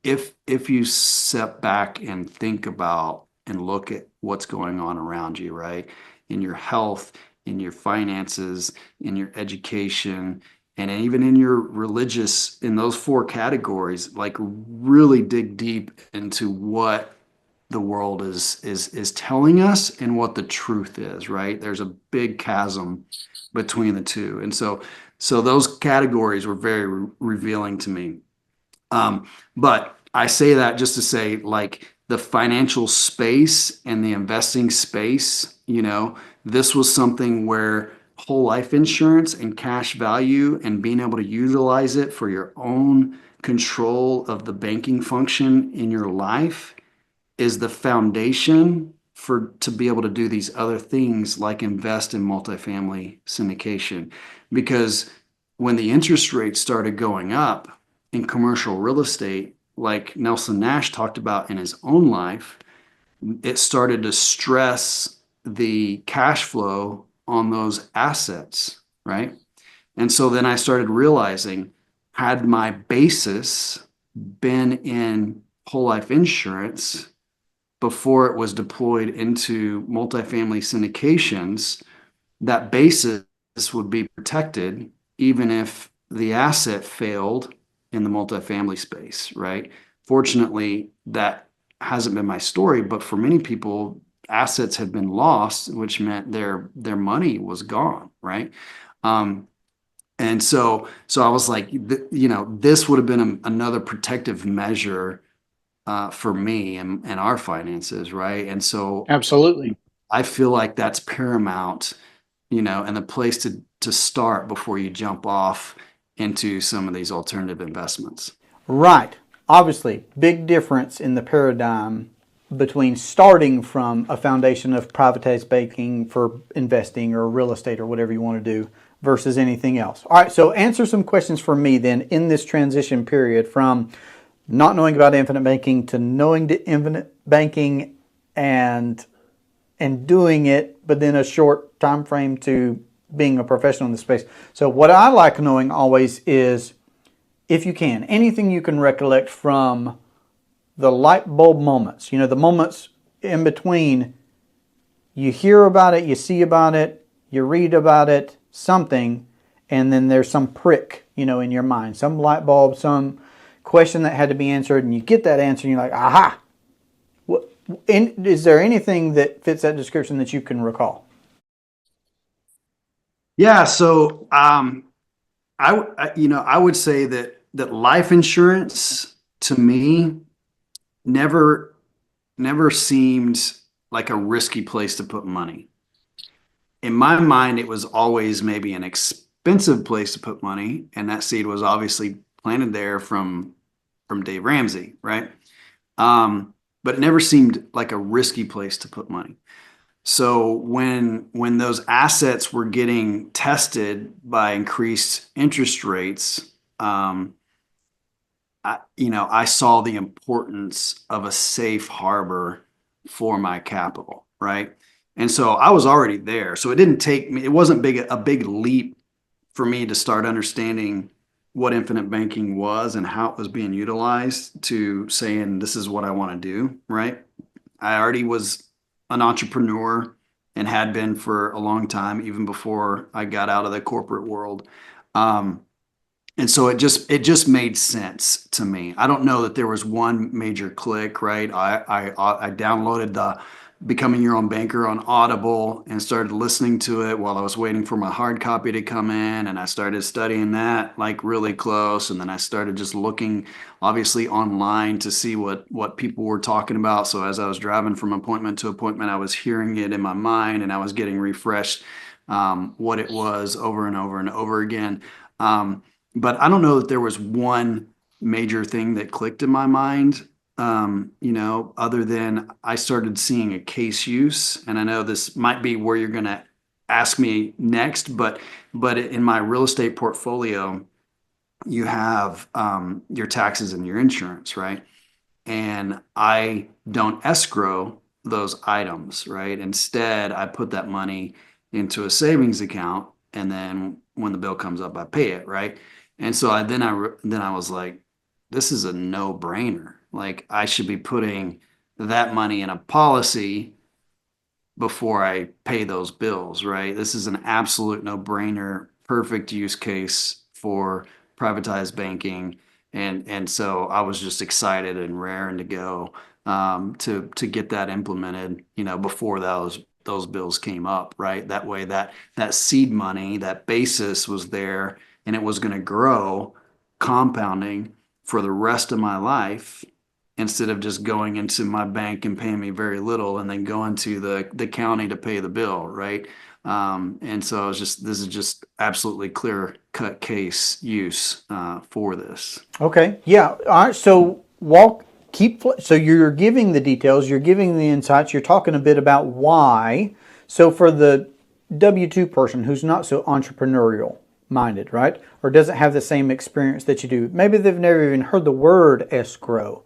If you step back and think about and look at what's going on around you, right? In your health, in your finances, in your education, and even in your religious, in those four categories, like really dig deep into what the world is telling us and what the truth is, right? There's a big chasm between the two. And so those categories were very revealing to me. But I say that just to say, like, the financial space and the investing space, this was something where whole life insurance and cash value and being able to utilize it for your own control of the banking function in your life is the foundation for to be able to do these other things like invest in multifamily syndication. Because when the interest rates started going up in commercial real estate, like Nelson Nash talked about in his own life, it started to stress the cash flow on those assets, right? And so then I started realizing had my basis been in whole life insurance before it was deployed into multifamily syndications, that basis would be protected even if the asset failed in the multifamily space, right? Fortunately, that hasn't been my story, but for many people, assets had been lost, which meant their money was gone, right? Um, and so I was like, this would have been another protective measure for me and our finances, right? And so Absolutely. I feel like that's paramount, and the place to start before you jump off into some of these alternative investments. Right. Obviously, big difference in the paradigm between starting from a foundation of privatized banking for investing or real estate or whatever you want to do versus anything else. All right, so answer some questions for me then in this transition period from not knowing about infinite banking to knowing the infinite banking and doing it, but then a short time frame to being a professional in the space. So what I like knowing always is, if you can, anything you can recollect from the light bulb moments, the moments in between you hear about it, you see about it, you read about it, something, and then there's some prick, in your mind, some light bulb, some question that had to be answered, and you get that answer and you're like, aha. Is there anything that fits that description that you can recall? Yeah, so I would say that life insurance to me never never seemed like a risky place to put money. In my mind, it was always maybe an expensive place to put money, and that seed was obviously planted there from Dave Ramsey, right? But it never seemed like a risky place to put money. So when those assets were getting tested by increased interest rates, I saw the importance of a safe harbor for my capital, right? And so I was already there. So it didn't take me, it wasn't a big leap for me to start understanding what infinite banking was and how it was being utilized to saying, this is what I want to do, right? I already was an entrepreneur and had been for a long time, even before I got out of the corporate world. Um, and so it just made sense to me. I don't know that there was one major click, right? I downloaded the Becoming Your Own Banker on Audible and started listening to it while I was waiting for my hard copy to come in, and I started studying that like really close, and then I started just looking obviously online to see what people were talking about. So as I was driving from appointment to appointment, I was hearing it in my mind and I was getting refreshed what it was over and over and over again. But I don't know that there was one major thing that clicked in my mind, other than I started seeing a case use. And I know this might be where you're going to ask me next, but in my real estate portfolio, you have your taxes and your insurance, right? And I don't escrow those items, right? Instead, I put that money into a savings account, and then when the bill comes up, I pay it, right? And so then I was like, this is a no-brainer. Like I should be putting that money in a policy before I pay those bills, right? This is an absolute no-brainer, perfect use case for privatized banking. And so I was just excited and raring to go to get that implemented, before those bills came up, right? That way that seed money, that basis was there and it was going to grow, compounding for the rest of my life instead of just going into my bank and paying me very little and then going to the county to pay the bill, right? And so this is just absolutely clear cut case use for this. Okay. Yeah. All right. So so you're giving the details, you're giving the insights, you're talking a bit about why. So for the W-2 person who's not so entrepreneurial minded, right? Or doesn't have the same experience that you do, maybe they've never even heard the word escrow.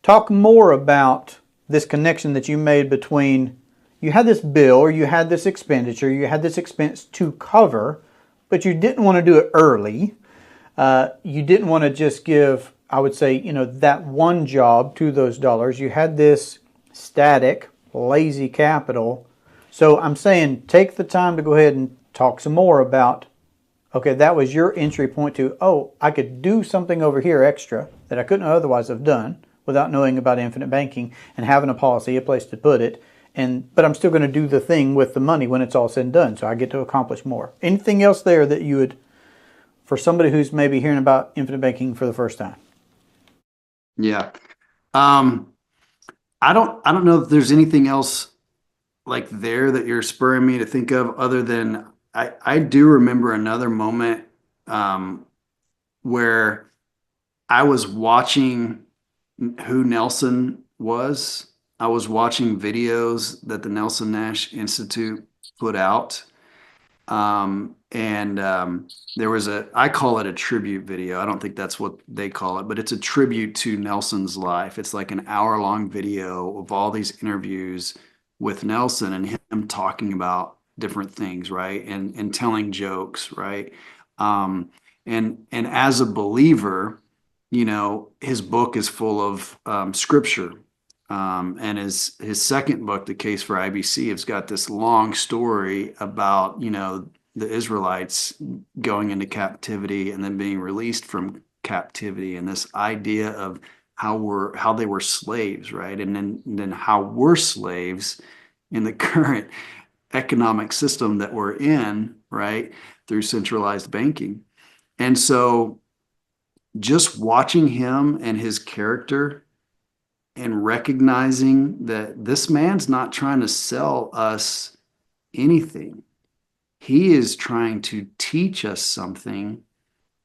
Talk more about this connection that you made between you had this bill or you had this expenditure, you had this expense to cover, but you didn't want to do it early. you didn't want to just give, I would say, that one job to those dollars. You had this static, lazy capital. So I'm saying take the time to go ahead and talk some more about, okay, that was your entry point to, oh, I could do something over here extra that I couldn't otherwise have done without knowing about infinite banking and having a policy, a place to put it. But I'm still going to do the thing with the money when it's all said and done. So I get to accomplish more. Anything else there that you would, for somebody who's maybe hearing about infinite banking for the first time? Yeah. I don't know if there's anything else like there that you're spurring me to think of other than I do remember another moment where I was watching who Nelson was. I was watching videos that the Nelson Nash Institute put out. There was I call it a tribute video. I don't think that's what they call it, but it's a tribute to Nelson's life. It's like an hour-long video of all these interviews with Nelson and him talking about different things, right? And telling jokes, right? And as a believer, his book is full of scripture. And his second book, The Case for IBC, has got this long story about, the Israelites going into captivity and then being released from captivity, and this idea of how they were slaves, right? And then how we're slaves in the current economic system that we're in, right? Through centralized banking. And so just watching him and his character and recognizing that this man's not trying to sell us anything. He is trying to teach us something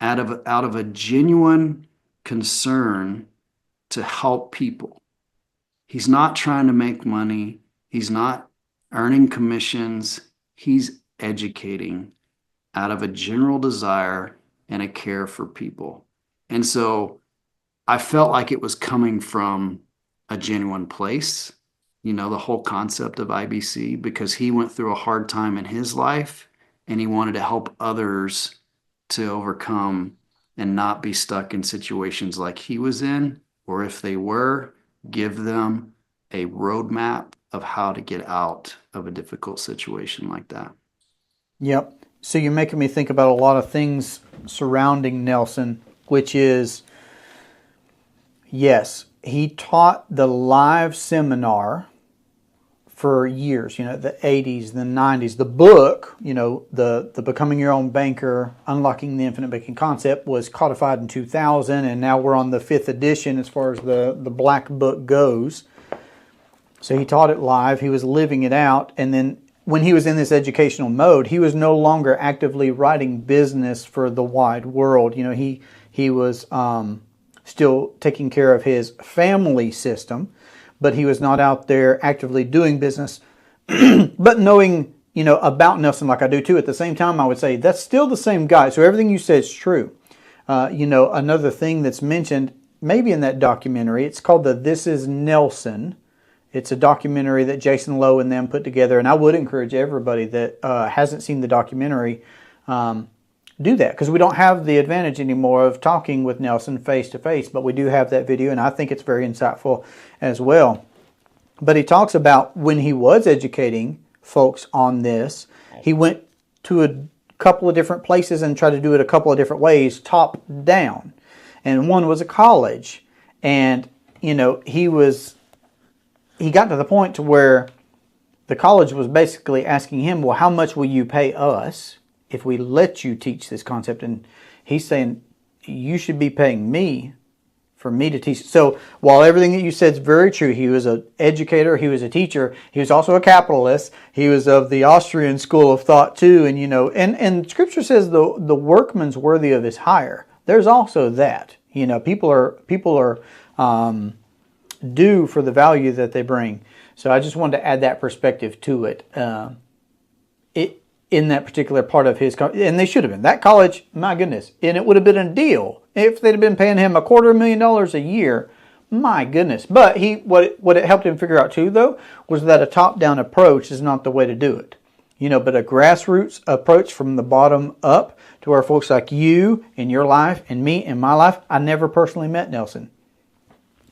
out of a genuine concern to help people. He's not trying to make money. He's not earning commissions. He's educating out of a general desire and a care for people. And so I felt like it was coming from a genuine place, the whole concept of IBC, because he went through a hard time in his life and he wanted to help others to overcome and not be stuck in situations like he was in, or if they were, give them a roadmap of how to get out of a difficult situation like that. Yep. So you're making me think about a lot of things surrounding Nelson, which is, yes, he taught the live seminar for years, the 80s, the 90s. The book, the Becoming Your Own Banker, Unlocking the Infinite Banking Concept was codified in 2000, and now we're on the 5th edition as far as the black book goes. So he taught it live. He was living it out. And then when he was in this educational mode, he was no longer actively writing business for the wide world. He was still taking care of his family system, but he was not out there actively doing business. But knowing, about Nelson like I do too, at the same time, I would say that's still the same guy. So everything you said is true. Another thing that's mentioned, maybe in that documentary, it's called the This Is Nelson. It's a documentary that Jason Lowe and them put together. And I would encourage everybody that hasn't seen the documentary, do that, because we don't have the advantage anymore of talking with Nelson face to face, but we do have that video, and I think it's very insightful as well. But he talks about when he was educating folks on this, he went to a couple of different places and tried to do it a couple of different ways, top down. And one was a college, and he got to the point to where the college was basically asking him, well, how much will you pay us if we let you teach this concept? And he's saying, you should be paying me for me to teach. So while everything that you said is very true, he was an educator, he was a teacher, he was also a capitalist, he was of the Austrian school of thought too. And, and Scripture says the workman's worthy of his hire. There's also that, people are due for the value that they bring. So I just wanted to add that perspective to it. In that particular part of his, and they should have been. That college, my goodness, and it would have been a deal if they'd have been paying him $250,000 a year. My goodness. But what it helped him figure out too, though, was that a top-down approach is not the way to do it. but a grassroots approach from the bottom up to where folks like you in your life and me in my life, I never personally met Nelson.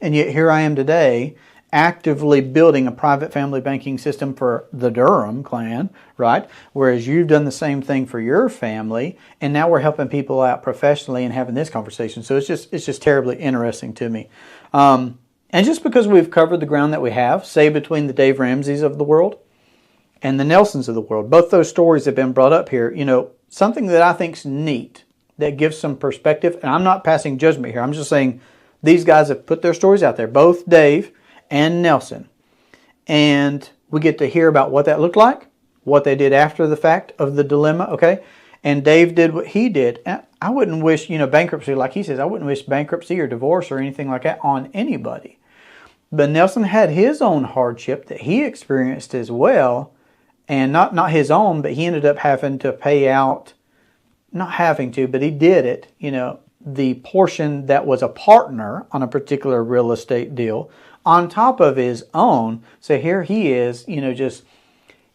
And yet here I am today actively building a private family banking system for the Durham clan, right? Whereas you've done the same thing for your family, and now we're helping people out professionally and having this conversation. So it's just terribly interesting to me. And just because we've covered the ground that we have, say between the Dave Ramseys of the world and the Nelsons of the world, both those stories have been brought up here. Something that I think's neat that gives some perspective, and I'm not passing judgment here. I'm just saying these guys have put their stories out there, both Dave and Nelson. And we get to hear about what that looked like, what they did after the fact of the dilemma, okay? And Dave did what he did. And I wouldn't wish, bankruptcy, like he says, I wouldn't wish bankruptcy or divorce or anything like that on anybody. But Nelson had his own hardship that he experienced as well. And not his own, but he ended up having to pay out, not having to, but he did it, the portion that was a partner on a particular real estate deal on top of his own. So here he is, just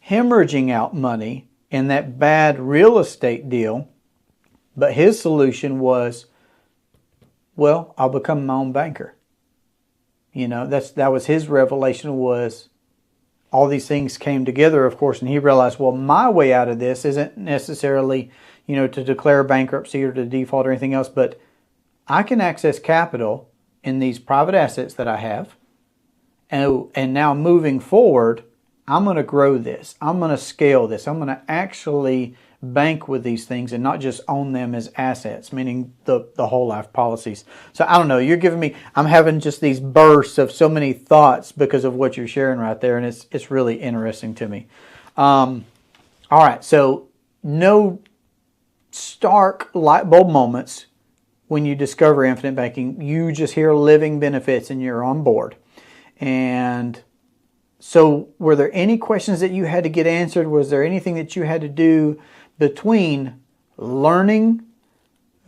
hemorrhaging out money in that bad real estate deal. But his solution was, well, I'll become my own banker. That was his revelation, was all these things came together, of course, and he realized, well, my way out of this isn't necessarily, to declare bankruptcy or to default or anything else, but I can access capital in these private assets that I have. And now moving forward, I'm going to grow this. I'm going to scale this. I'm going to actually bank with these things and not just own them as assets, meaning the whole life policies. So I don't know, you're giving me, I'm having just these bursts of so many thoughts because of what you're sharing right there, and it's really interesting to me. All right, so no stark light bulb moments when you discover infinite banking. You just hear living benefits and you're on board. And so were there any questions that you had to get answered? Was there anything that you had to do between learning,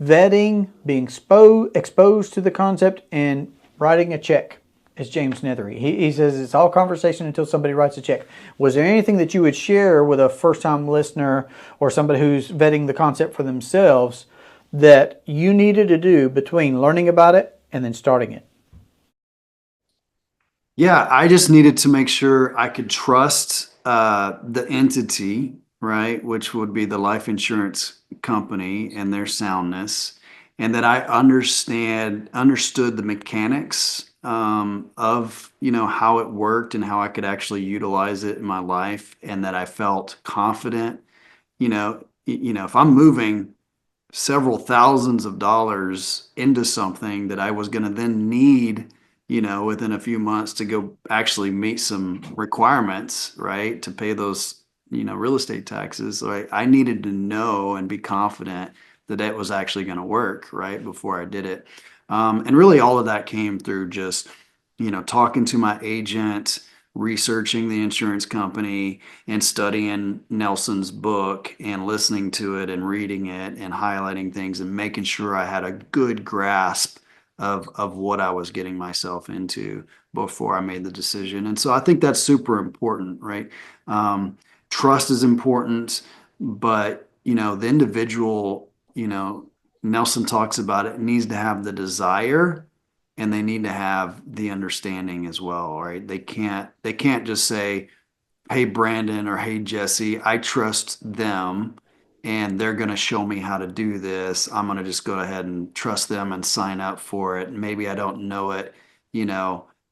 vetting, being exposed to the concept, and writing a check? As James Nethery, he says it's all conversation until somebody writes a check. Was there anything that you would share with a first-time listener or somebody who's vetting the concept for themselves that you needed to do between learning about it and then starting it? Yeah, I just needed to make sure I could trust the entity, right, which would be the life insurance company and their soundness, and that I understood the mechanics of how it worked and how I could actually utilize it in my life, and that I felt confident. If I'm moving several thousands of dollars into something that I was going to then need, within a few months to go actually meet some requirements, right, to pay those, real estate taxes. So I needed to know and be confident that it was actually going to work, right, before I did it. And really all of that came through just, talking to my agent, researching the insurance company, and studying Nelson's book and listening to it and reading it and highlighting things and making sure I had a good grasp of what I was getting myself into before I made the decision. And so I think that's super important, right? Trust is important, but, the individual, Nelson talks about it, needs to have the desire, and they need to have the understanding as well, right? They can't just say, hey, Brandon, or hey, Jesse, I trust them and they're going to show me how to do this. I'm going to just go ahead and trust them and sign up for it. Maybe I don't know it,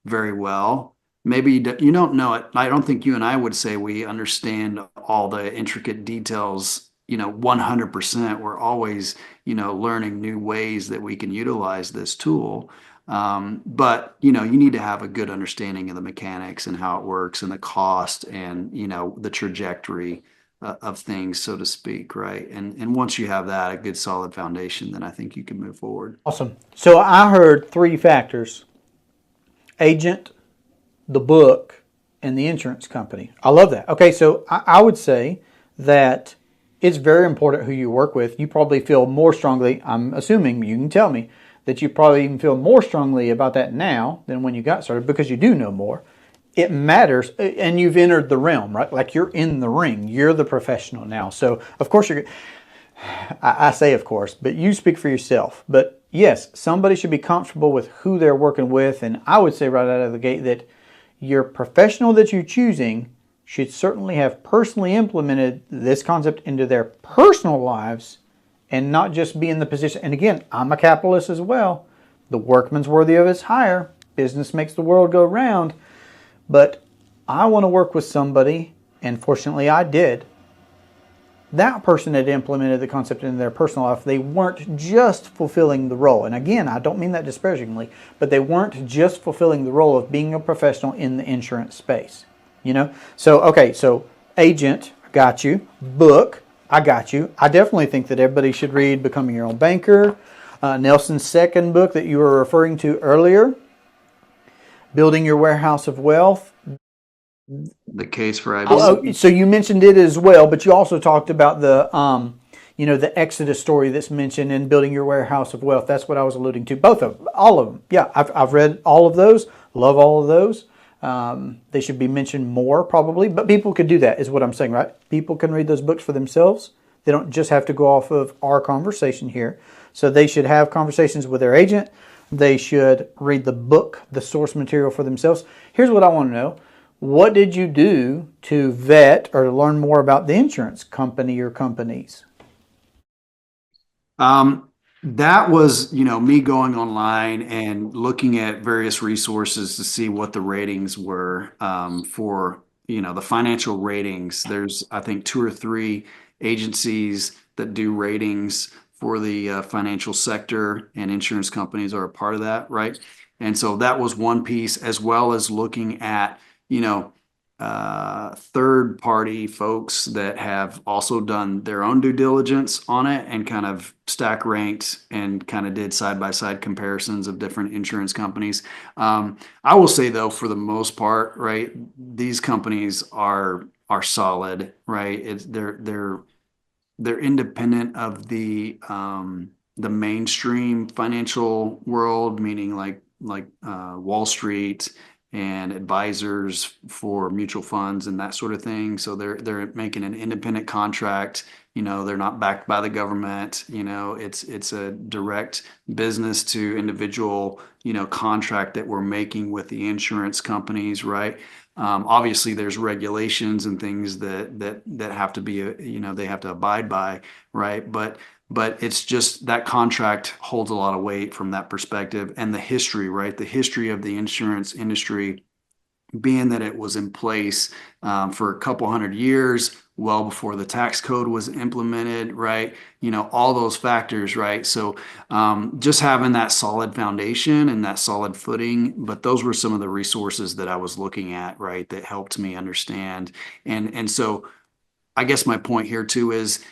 very well. Maybe you don't know it. I don't think you and I would say we understand all the intricate details, 100%. We're always, learning new ways that we can utilize this tool. But you need to have a good understanding of the mechanics and how it works and the cost and, the trajectory of things, so to speak, right? And once you have that, a good solid foundation, then I think you can move forward. Awesome. So I heard 3 factors: agent, the book, and the insurance company. I love that. Okay, so I would say that it's very important who you work with. You probably feel more strongly, I'm assuming, you can tell me, that you probably even feel more strongly about that now than when you got started because you do know more. it matters, and you've entered the realm, right? Like you're in the ring. You're the professional now. So of course I say of course, but you speak for yourself. But yes, somebody should be comfortable with who they're working with. And I would say right out of the gate that your professional that you're choosing should certainly have personally implemented this concept into their personal lives and not just be in the position. And again, I'm a capitalist as well. The workman's worthy of his hire. Business makes the world go round. But I want to work with somebody, and fortunately I did. That person had implemented the concept in their personal life. They weren't just fulfilling the role. And again, I don't mean that disparagingly, but they weren't just fulfilling the role of being a professional in the insurance space. You know? So, okay, so agent, I got you. Book, I got you. I definitely think that everybody should read Becoming Your Own Banker. Nelson's second book that you were referring to earlier, Building Your Warehouse of Wealth. The Case for IBC. Oh, so you mentioned it as well, but you also talked about the, the Exodus story that's mentioned in Building Your Warehouse of Wealth. That's what I was alluding to. All of them. Yeah, I've read all of those. Love all of those. They should be mentioned more probably, but people could do that is what I'm saying, right? People can read those books for themselves. They don't just have to go off of our conversation here. So they should have conversations with their agent. They should read the book, the source material for themselves. Here's what I want to know. What did you do to vet or to learn more about the insurance company or companies? That was, me going online and looking at various resources to see what the ratings were for, the financial ratings. There's, I think, 2 or 3 agencies that do ratings for the financial sector, and insurance companies are a part of that, right? And so that was one piece, as well as looking at, third party folks that have also done their own due diligence on it and kind of stack ranked and kind of did side by side comparisons of different insurance companies. I will say though, for the most part, right, these companies are solid, right? They're independent of the mainstream financial world, meaning like Wall Street and advisors for mutual funds and that sort of thing. So they're making an independent contract. They're not backed by the government. It's a direct business to individual, contract that we're making with the insurance companies, right? Obviously there's regulations and things that have to be, they have to abide by, right? But it's just that contract holds a lot of weight from that perspective, and the history, right? The history of the insurance industry, being that it was in place for a couple hundred years, well before the tax code was implemented, right? All those factors, right? So just having that solid foundation and that solid footing, but those were some of the resources that I was looking at, right? That helped me understand. And so I guess my point here too is,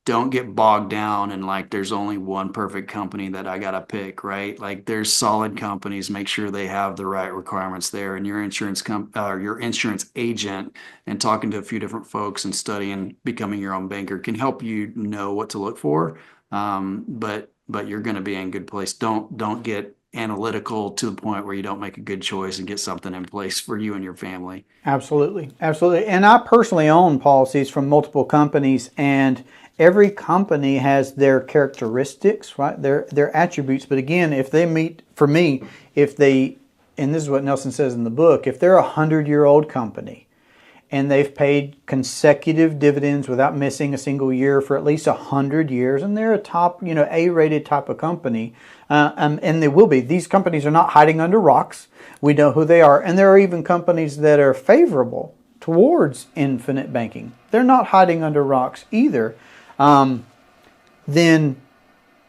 don't get bogged down and like there's only one perfect company that I gotta pick, right? Like there's solid companies. Make sure they have the right requirements there, and your insurance your insurance agent, and talking to a few different folks and studying Becoming Your Own Banker can help you know what to look for. But you're going to be in good place. Don't get analytical to the point where you don't make a good choice and get something in place for you and your family. Absolutely. And I personally own policies from multiple companies, and every company has their characteristics, right? Their attributes. But again, if they meet, for me, and this is what Nelson says in the book, if they're 100-year-old company and they've paid consecutive dividends without missing a single year for at least 100 years, and they're a top, A-rated type of company, and they will be. These companies are not hiding under rocks. We know who they are. And there are even companies that are favorable towards infinite banking. They're not hiding under rocks either. Then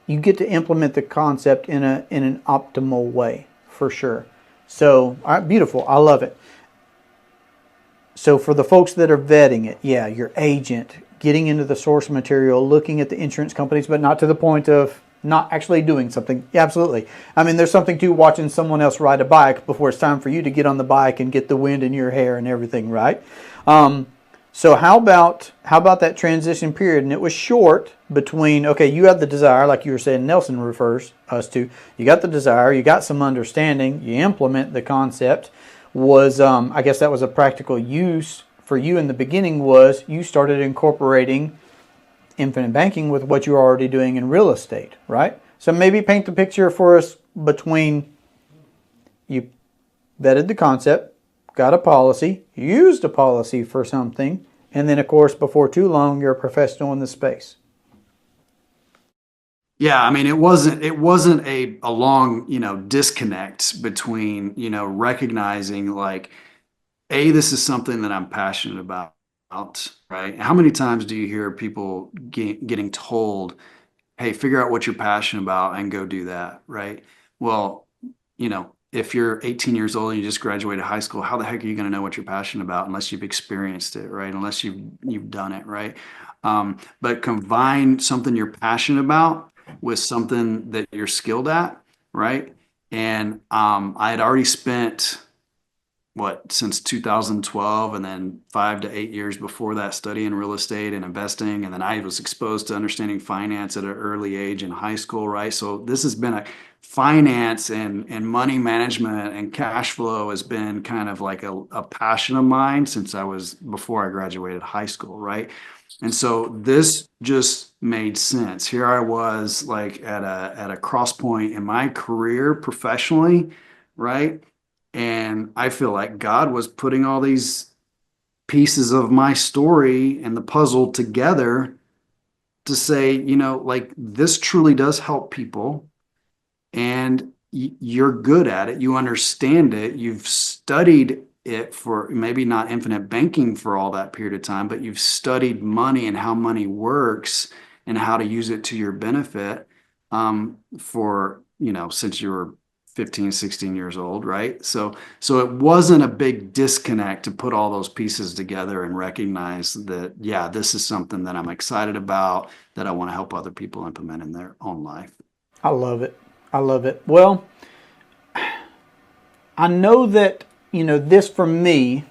you get to implement the concept in an optimal way, for sure. So, all right, beautiful. I love it. So for the folks that are vetting it, yeah, your agent, getting into the source material, looking at the insurance companies, but not to the point of not actually doing something. Yeah, absolutely. I mean, there's something to watching someone else ride a bike before it's time for you to get on the bike and get the wind in your hair and everything, right? So how about that transition period? And it was short between, okay, you had the desire, like you were saying, Nelson refers us to. You got the desire, you got some understanding, you implement the concept. was, I guess that was a practical use for you in the beginning, was you started incorporating infinite banking with what you're already doing in real estate, right? So maybe paint the picture for us between you vetted the concept, got a policy, used a policy for something, and then of course before too long you're a professional in the space. Yeah, I mean, it wasn't a long, disconnect between, recognizing like, this is something that I'm passionate about, right? How many times do you hear people getting told, hey, figure out what you're passionate about and go do that, right? Well, if you're 18 years old and you just graduated high school, how the heck are you going to know what you're passionate about unless you've experienced it, right? Unless you've done it, right? But combine something you're passionate about with something that you're skilled at, right? And I had already spent since 2012, and then 5 to 8 years before that studying real estate and investing. And then I was exposed to understanding finance at an early age in high school, right? So this has been a finance and money management and cash flow has been kind of like a passion of mine since I was before I graduated high school, right? And so this just made sense. Here I was like at a cross point in my career professionally, right? And I feel like God was putting all these pieces of my story and the puzzle together to say, like this truly does help people and you're good at it. You understand it. You've studied it for maybe not infinite banking for all that period of time, but you've studied money and how money works and how to use it to your benefit for, since you were 15, 16 years old, right? So it wasn't a big disconnect to put all those pieces together and recognize that, yeah, this is something that I'm excited about, that I want to help other people implement in their own life. I love it. I love it. Well, I know that, this for me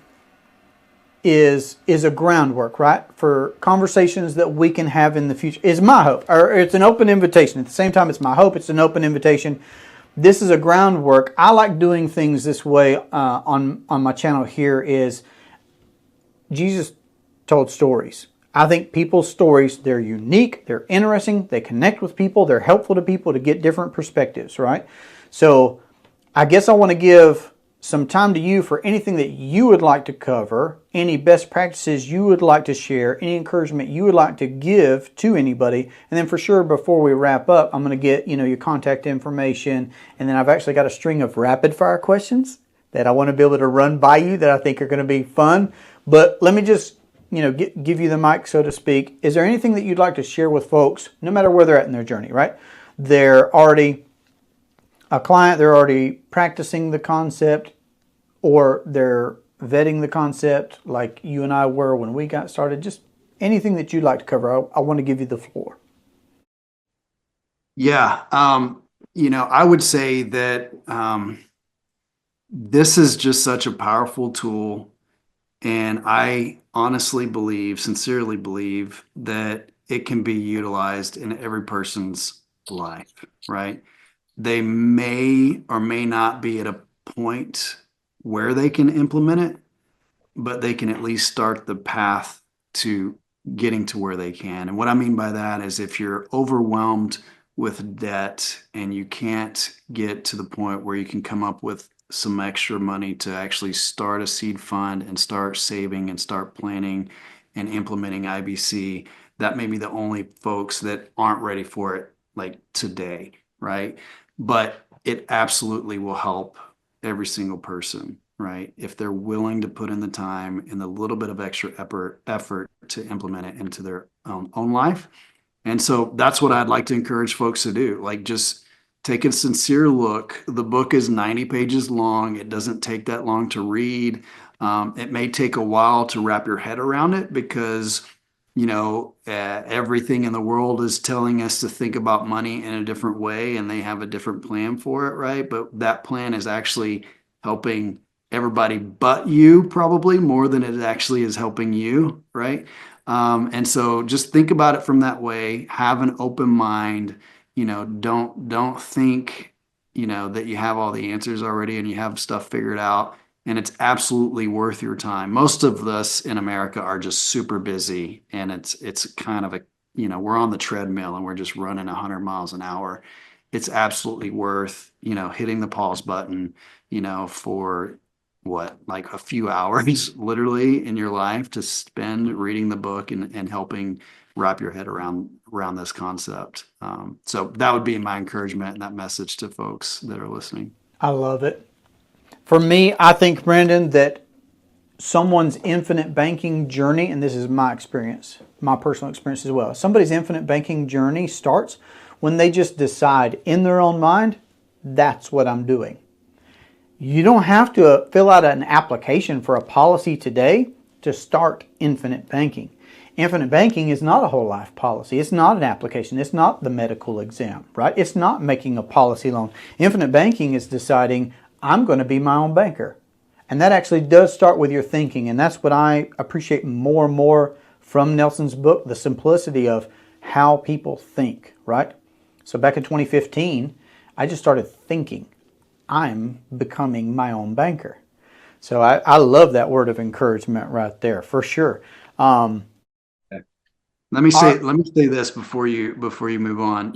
is a groundwork, right? For conversations that we can have in the future. Is my hope. Or it's an open invitation. At the same time, it's my hope. It's an open invitation. This is a groundwork. I like doing things this way on my channel here. Is Jesus told stories. I think people's stories, they're unique, they're interesting, they connect with people, they're helpful to people to get different perspectives, right? So I guess I want to give some time to you for anything that you would like to cover, any best practices you would like to share, any encouragement you would like to give to anybody. And then for sure, before we wrap up, I'm going to get, your contact information. And then I've actually got a string of rapid fire questions that I want to be able to run by you that I think are going to be fun. But let me just give you the mic, so to speak. Is there anything that you'd like to share with folks, no matter where they're at in their journey, right? They're already a client, they're already practicing the concept, or they're vetting the concept like you and I were when we got started. Just anything that you'd like to cover. I want to give you the floor. Yeah. I would say that this is just such a powerful tool. And I honestly believe, sincerely believe, that it can be utilized in every person's life, right? They may or may not be at a point where they can implement it, but they can at least start the path to getting to where they can. And what I mean by that is if you're overwhelmed with debt and you can't get to the point where you can come up with some extra money to actually start a seed fund and start saving and start planning and implementing IBC, that may be the only folks that aren't ready for it like today, right? But it absolutely will help every single person, right? If they're willing to put in the time and a little bit of extra effort to implement it into their own life. And so that's what I'd like to encourage folks to do. Like just take a sincere look. The book is 90 pages long. It doesn't take that long to read. It may take a while to wrap your head around it because, everything in the world is telling us to think about money in a different way and they have a different plan for it, right? But that plan is actually helping everybody but you probably more than it actually is helping you, right? And so just think about it from that way. Have an open mind. Don't think, that you have all the answers already and you have stuff figured out. and it's absolutely worth your time. Most of us in America are just super busy, and it's kind of a, we're on the treadmill and we're just running 100 miles an hour. It's absolutely worth, hitting the pause button, for what, like a few hours literally in your life to spend reading the book and helping wrap your head around this concept. So that would be my encouragement and that message to folks that are listening. I love it. For me, I think, Brandon, that someone's infinite banking journey, and this is my experience, my personal experience as well, somebody's infinite banking journey starts when they just decide in their own mind, that's what I'm doing. You don't have to fill out an application for a policy today to start infinite banking. Infinite banking is not a whole life policy. It's not an application. It's not the medical exam, right? It's not making a policy loan. Infinite banking is deciding, I'm going to be my own banker. And that actually does start with your thinking. And that's what I appreciate more and more from Nelson's book, the simplicity of how people think, right? So back in 2015, I just started thinking, I'm becoming my own banker. So I love that word of encouragement right there, for sure. Let me say this before you move on.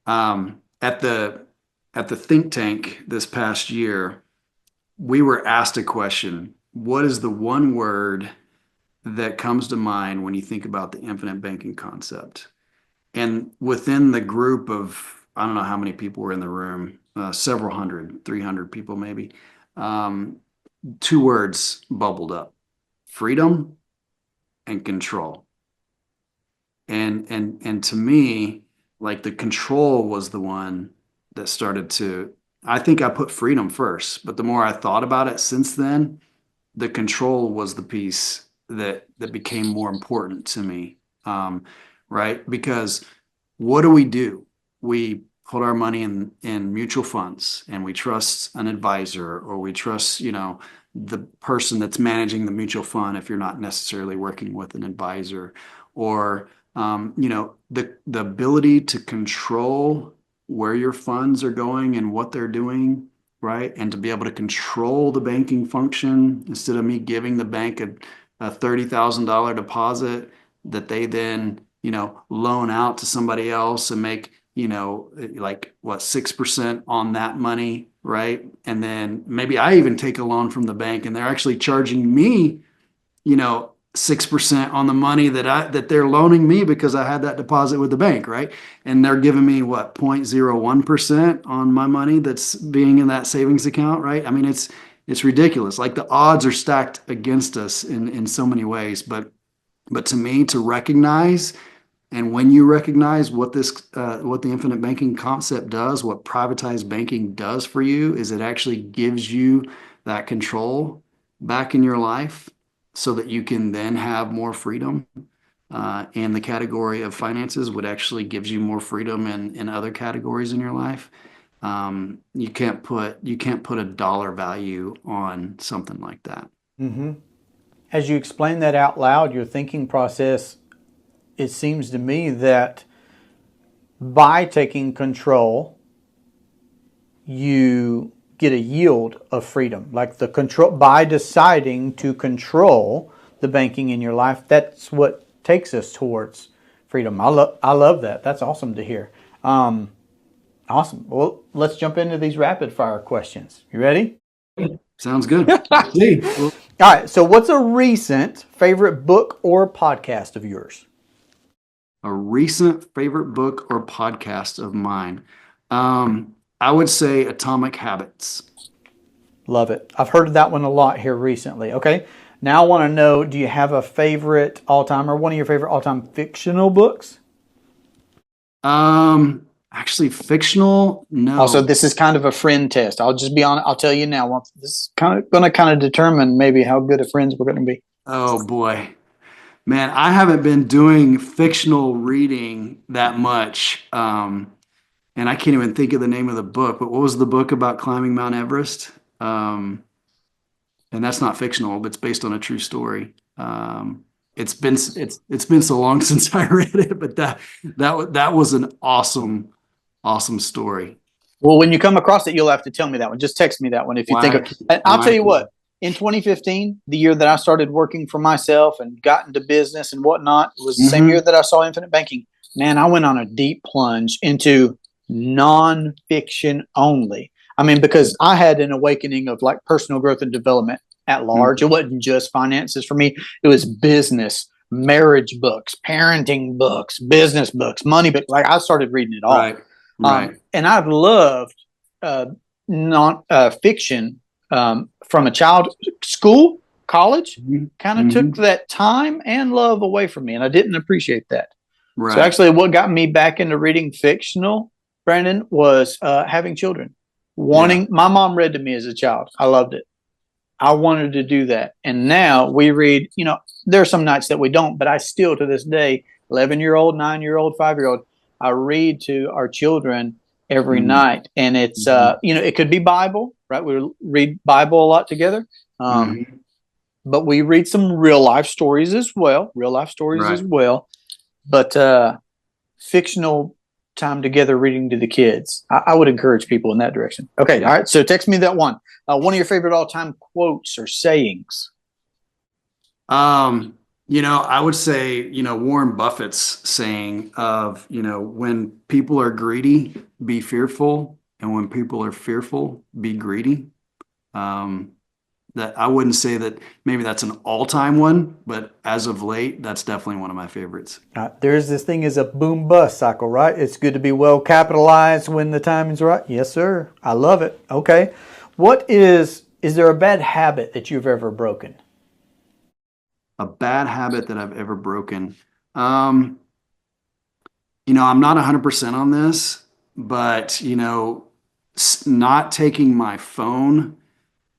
At the think tank this past year, we were asked a question. What is the one word that comes to mind when you think about the infinite banking concept? And within the group of, I don't know how many people were in the room, several hundred, 300 people maybe, two words bubbled up: freedom and control. And to me, like, the control was the one that started to, I think I put freedom first, but the more I thought about it since then, the control was the piece that became more important to me. Right? Because what do? We put our money in mutual funds, and we trust an advisor, or we trust, the person that's managing the mutual fund if you're not necessarily working with an advisor, or the ability to control where your funds are going and what they're doing, right? And to be able to control the banking function instead of me giving the bank a $30,000 deposit that they then, loan out to somebody else and make, like what, 6% on that money, right? And then maybe I even take a loan from the bank and they're actually charging me, 6% on the money that they're loaning me because I had that deposit with the bank, right? And they're giving me what, 0.01% on my money that's being in that savings account, right? I mean, it's ridiculous. Like, the odds are stacked against us in so many ways. But to me, to recognize, and when you recognize what the infinite banking concept does, what privatized banking does for you, is it actually gives you that control back in your life, so that you can then have more freedom. And the category of finances would actually gives you more freedom in other categories in your life. You can't put a dollar value on something like that. Mm-hmm. As you explain that out loud, your thinking process, it seems to me that by taking control, you get a yield of freedom. Like, the control, by deciding to control the banking in your life, that's what takes us towards freedom. I love that. That's awesome to hear. Awesome. Well, let's jump into these rapid fire questions. You ready? Sounds good. All right. So what's a recent favorite book or podcast of yours? A recent favorite book or podcast of mine. I would say Atomic Habits. Love it. I've heard that one a lot here recently. Okay. Now I want to know, do you have a favorite all-time, or one of your favorite all-time fictional books? Actually, fictional, no. Also, this is kind of a friend test. I'll just be on. I'll tell you now. This is going to determine maybe how good of friends we're going to be. Oh boy, man, I haven't been doing fictional reading that much. And I can't even think of the name of the book, but what was the book about climbing Mount Everest? And that's not fictional, but it's based on a true story. It's been so long since I read it, but that was an awesome story. Well, when you come across it, you'll have to tell me that one. Just text me that one if you think of it. I'll tell you what. in 2015, the year that I started working for myself and got into business and whatnot, it was the same year that I saw Infinite Banking. Man, I went on a deep plunge into nonfiction only. I mean, because I had an awakening of like personal growth and development at large. It wasn't just finances for me, it was business, marriage books, parenting books, business books, money books. Like I started reading it all. Right. Right. And I've loved non fiction from a child school, college, kind of took that time and love away from me. And I didn't appreciate that. Right. So actually what got me back into reading fictional, Brandon, was having children. My mom read to me as a child. I loved it. I wanted to do that. And now we read, there are some nights that we don't, but I still to this day, 11-year-old, 9-year-old, 5-year-old, I read to our children every night. And it's, it could be Bible, right? We read Bible a lot together. But we read some real life stories as well, But fictional time together reading to the kids. I would encourage people in that direction. Okay. All right. So text me that one. One of your favorite all-time quotes or sayings. I would say, Warren Buffett's saying of, when people are greedy, be fearful. And when people are fearful, be greedy. That I wouldn't say that maybe that's an all-time one, but as of late, that's definitely one of my favorites. There's this thing as a boom bust cycle, right? It's good to be well capitalized when the timing's right. Yes, sir. I love it. Okay. Is there a bad habit that you've ever broken? A bad habit that I've ever broken. I'm not 100% on this, but, not taking my phone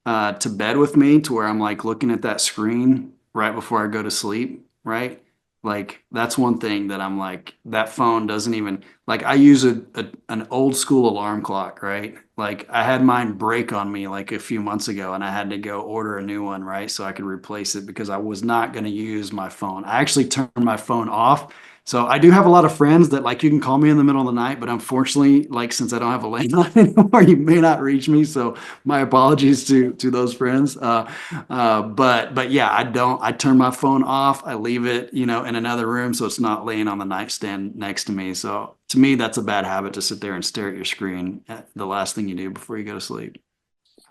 to bed with me to where I'm like looking at that screen right before I go to sleep, right? Like that's one thing that I'm like, that phone doesn't even, like I use an old school alarm clock, right? Like I had mine break on me like a few months ago and I had to go order a new one, right? So I could replace it because I was not going to use my phone. I actually turned my phone off. So I do have a lot of friends that like you can call me in the middle of the night, but unfortunately, like since I don't have a landline anymore, you may not reach me. So my apologies to those friends. But yeah, I turn my phone off. I leave it, in another room so it's not laying on the nightstand next to me. So to me, that's a bad habit to sit there and stare at your screen the last thing you do before you go to sleep.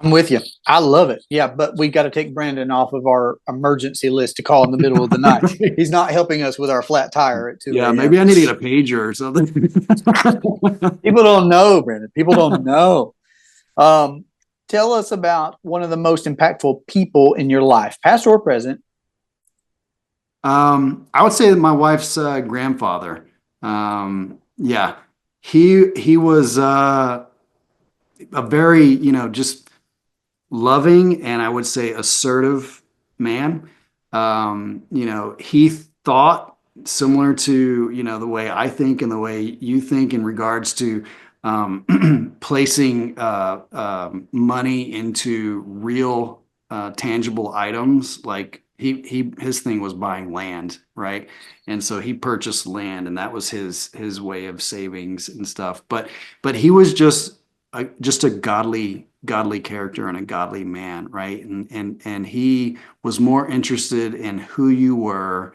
I'm with you. I love it. Yeah, but we got to take Brandon off of our emergency list to call in the middle of the night. He's not helping us with our flat tire at 2 a.m. Yeah, maybe I need to get a pager or something. People don't know, Brandon. People don't know. Tell us about one of the most impactful people in your life, past or present. I would say that my wife's grandfather. Yeah, he was a very, just loving and I would say assertive man. He thought similar to, the way I think and the way you think in regards to placing money into real tangible items. Like his thing was buying land, right? And so he purchased land and that was his way of savings and stuff. But he was just a godly character and a godly man, right? And he was more interested in who you were,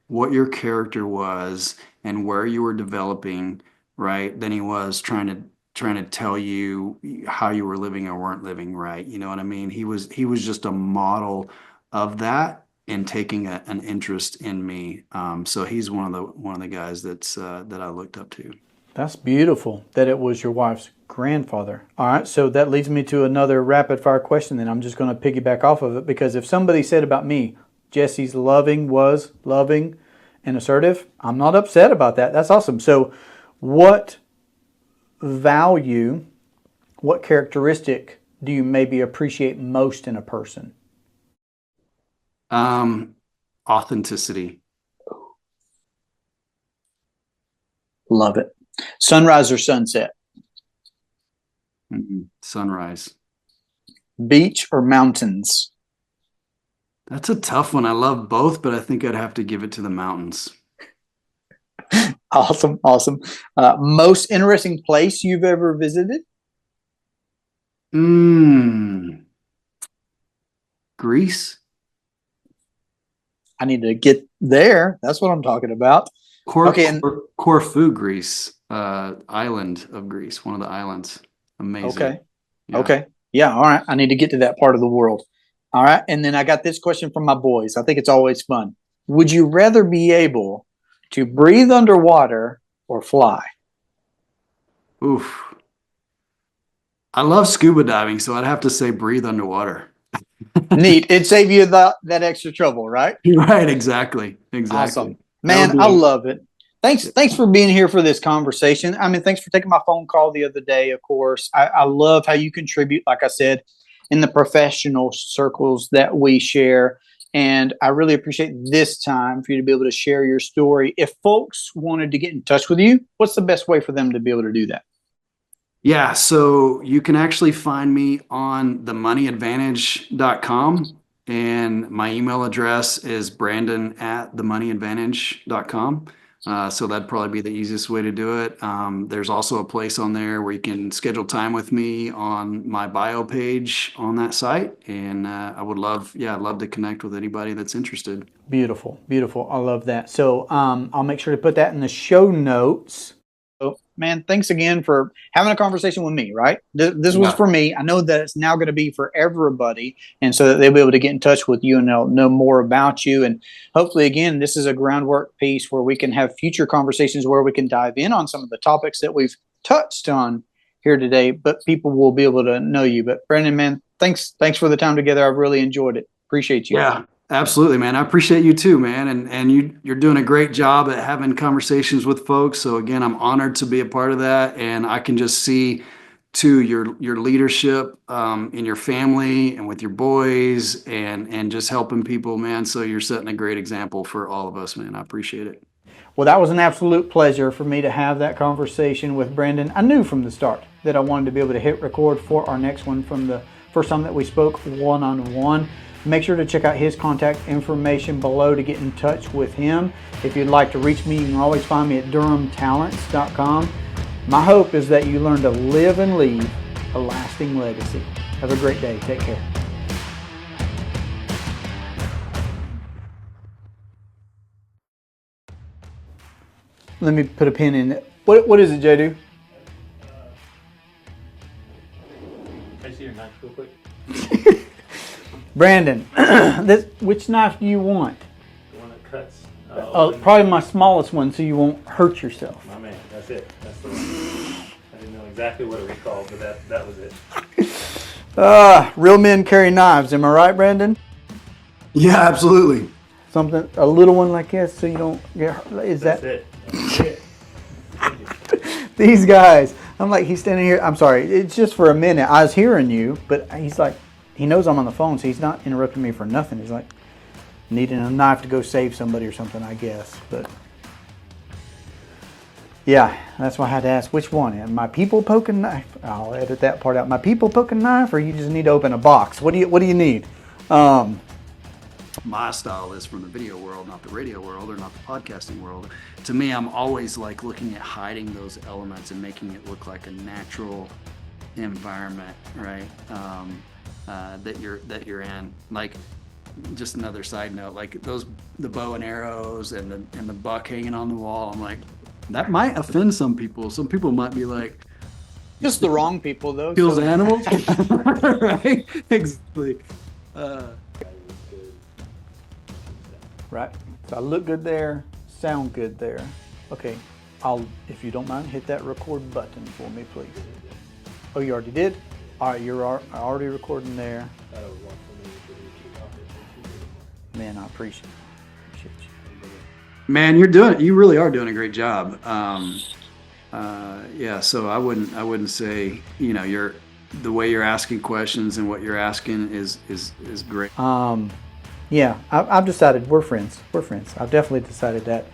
what your character was, and where you were developing, right? Than he was trying to tell you how you were living or weren't living right. You know what I mean? He was just a model of that and taking an interest in me. So he's one of the guys that I looked up to. That's beautiful that it was your wife's grandfather. All right, so that leads me to another rapid fire question. Then I'm just going to piggyback off of it because if somebody said about me, Jesse's was loving and assertive, I'm not upset about that. That's awesome. So what value, what characteristic do you maybe appreciate most in a person? Authenticity. Love it. Sunrise or sunset? Sunrise. Beach or mountains? That's a tough one. I love both, but I think I'd have to give it to the mountains. Awesome. Most interesting place you've ever visited? Greece. I need to get there. That's what I'm talking about. Corfu, Greece, island of Greece, one of the islands. Amazing. Okay. Yeah. Okay. Yeah. All right. I need to get to that part of the world. All right. And then I got this question from my boys. I think it's always fun. Would you rather be able to breathe underwater or fly? Oof. I love scuba diving, so I'd have to say breathe underwater. Neat. It'd save you that extra trouble, right? Right. Exactly. Awesome. Man, I love it. Thanks for being here for this conversation. I mean, thanks for taking my phone call the other day, of course. I love how you contribute, like I said, in the professional circles that we share. And I really appreciate this time for you to be able to share your story. If folks wanted to get in touch with you, what's the best way for them to be able to do that? Yeah, so you can actually find me on themoneyadvantage.com, and my email address is brandon@themoneyadvantage.com. So that'd probably be the easiest way to do it. There's also a place on there where you can schedule time with me on my bio page on that site. And I would love to connect with anybody that's interested. Beautiful, beautiful. I love that. So I'll make sure to put that in the show notes. So, man, thanks again for having a conversation with me, right? This was for me. I know that it's now going to be for everybody, and so that they'll be able to get in touch with you and they'll know more about you. And hopefully, again, this is a groundwork piece where we can have future conversations where we can dive in on some of the topics that we've touched on here today, but people will be able to know you. But Brandon, man, thanks for the time together. I've really enjoyed it. Appreciate you. Yeah. Absolutely, man. I appreciate you too, man. And you're doing a great job at having conversations with folks. So again, I'm honored to be a part of that. And I can just see to your leadership in your family and with your boys and just helping people, man. So you're setting a great example for all of us, man. I appreciate it. Well, that was an absolute pleasure for me to have that conversation with Brandon. I knew from the start that I wanted to be able to hit record for our next one from the first time that we spoke one-on-one. Make sure to check out his contact information below to get in touch with him. If you'd like to reach me, you can always find me at durhamtalents.com. My hope is that you learn to live and leave a lasting legacy. Have a great day. Take care. Let me put a pin in it. What is it, Jadu? Can I see your knife real quick? Brandon, which knife do you want? The one that cuts. Probably my smallest one, so you won't hurt yourself. My man, that's it. That's the one. I didn't know exactly what it was called, but that was it. Real men carry knives. Am I right, Brandon? Yeah, absolutely. Something, a little one like this, so you don't get hurt. That's it. That's it. These guys, I'm like, he's standing here. I'm sorry, it's just for a minute. I was hearing you, but he's like, he knows I'm on the phone, so he's not interrupting me for nothing. He's like needing a knife to go save somebody or something, I guess. But yeah, that's why I had to ask which one. And my people poking knife. I'll edit that part out. My people poking knife, or you just need to open a box. What do you need? My style is from the video world, not the radio world or not the podcasting world. To me, I'm always like looking at hiding those elements and making it look like a natural environment, right? That you're in. Like, just another side note, like the bow and arrows and the buck hanging on the wall. I'm like, that might offend some people. Some people might be like, just the wrong people though. Kills animals, right? Exactly. Right. So I look good there, sound good there. Okay. If you don't mind, hit that record button for me, please. Oh, you already did? All right, you're already recording there. Man, I appreciate you. Man, you really are doing a great job. Yeah, so I wouldn't say, the way you're asking questions and what you're asking is great. Yeah, I've decided we're friends. I've definitely decided that.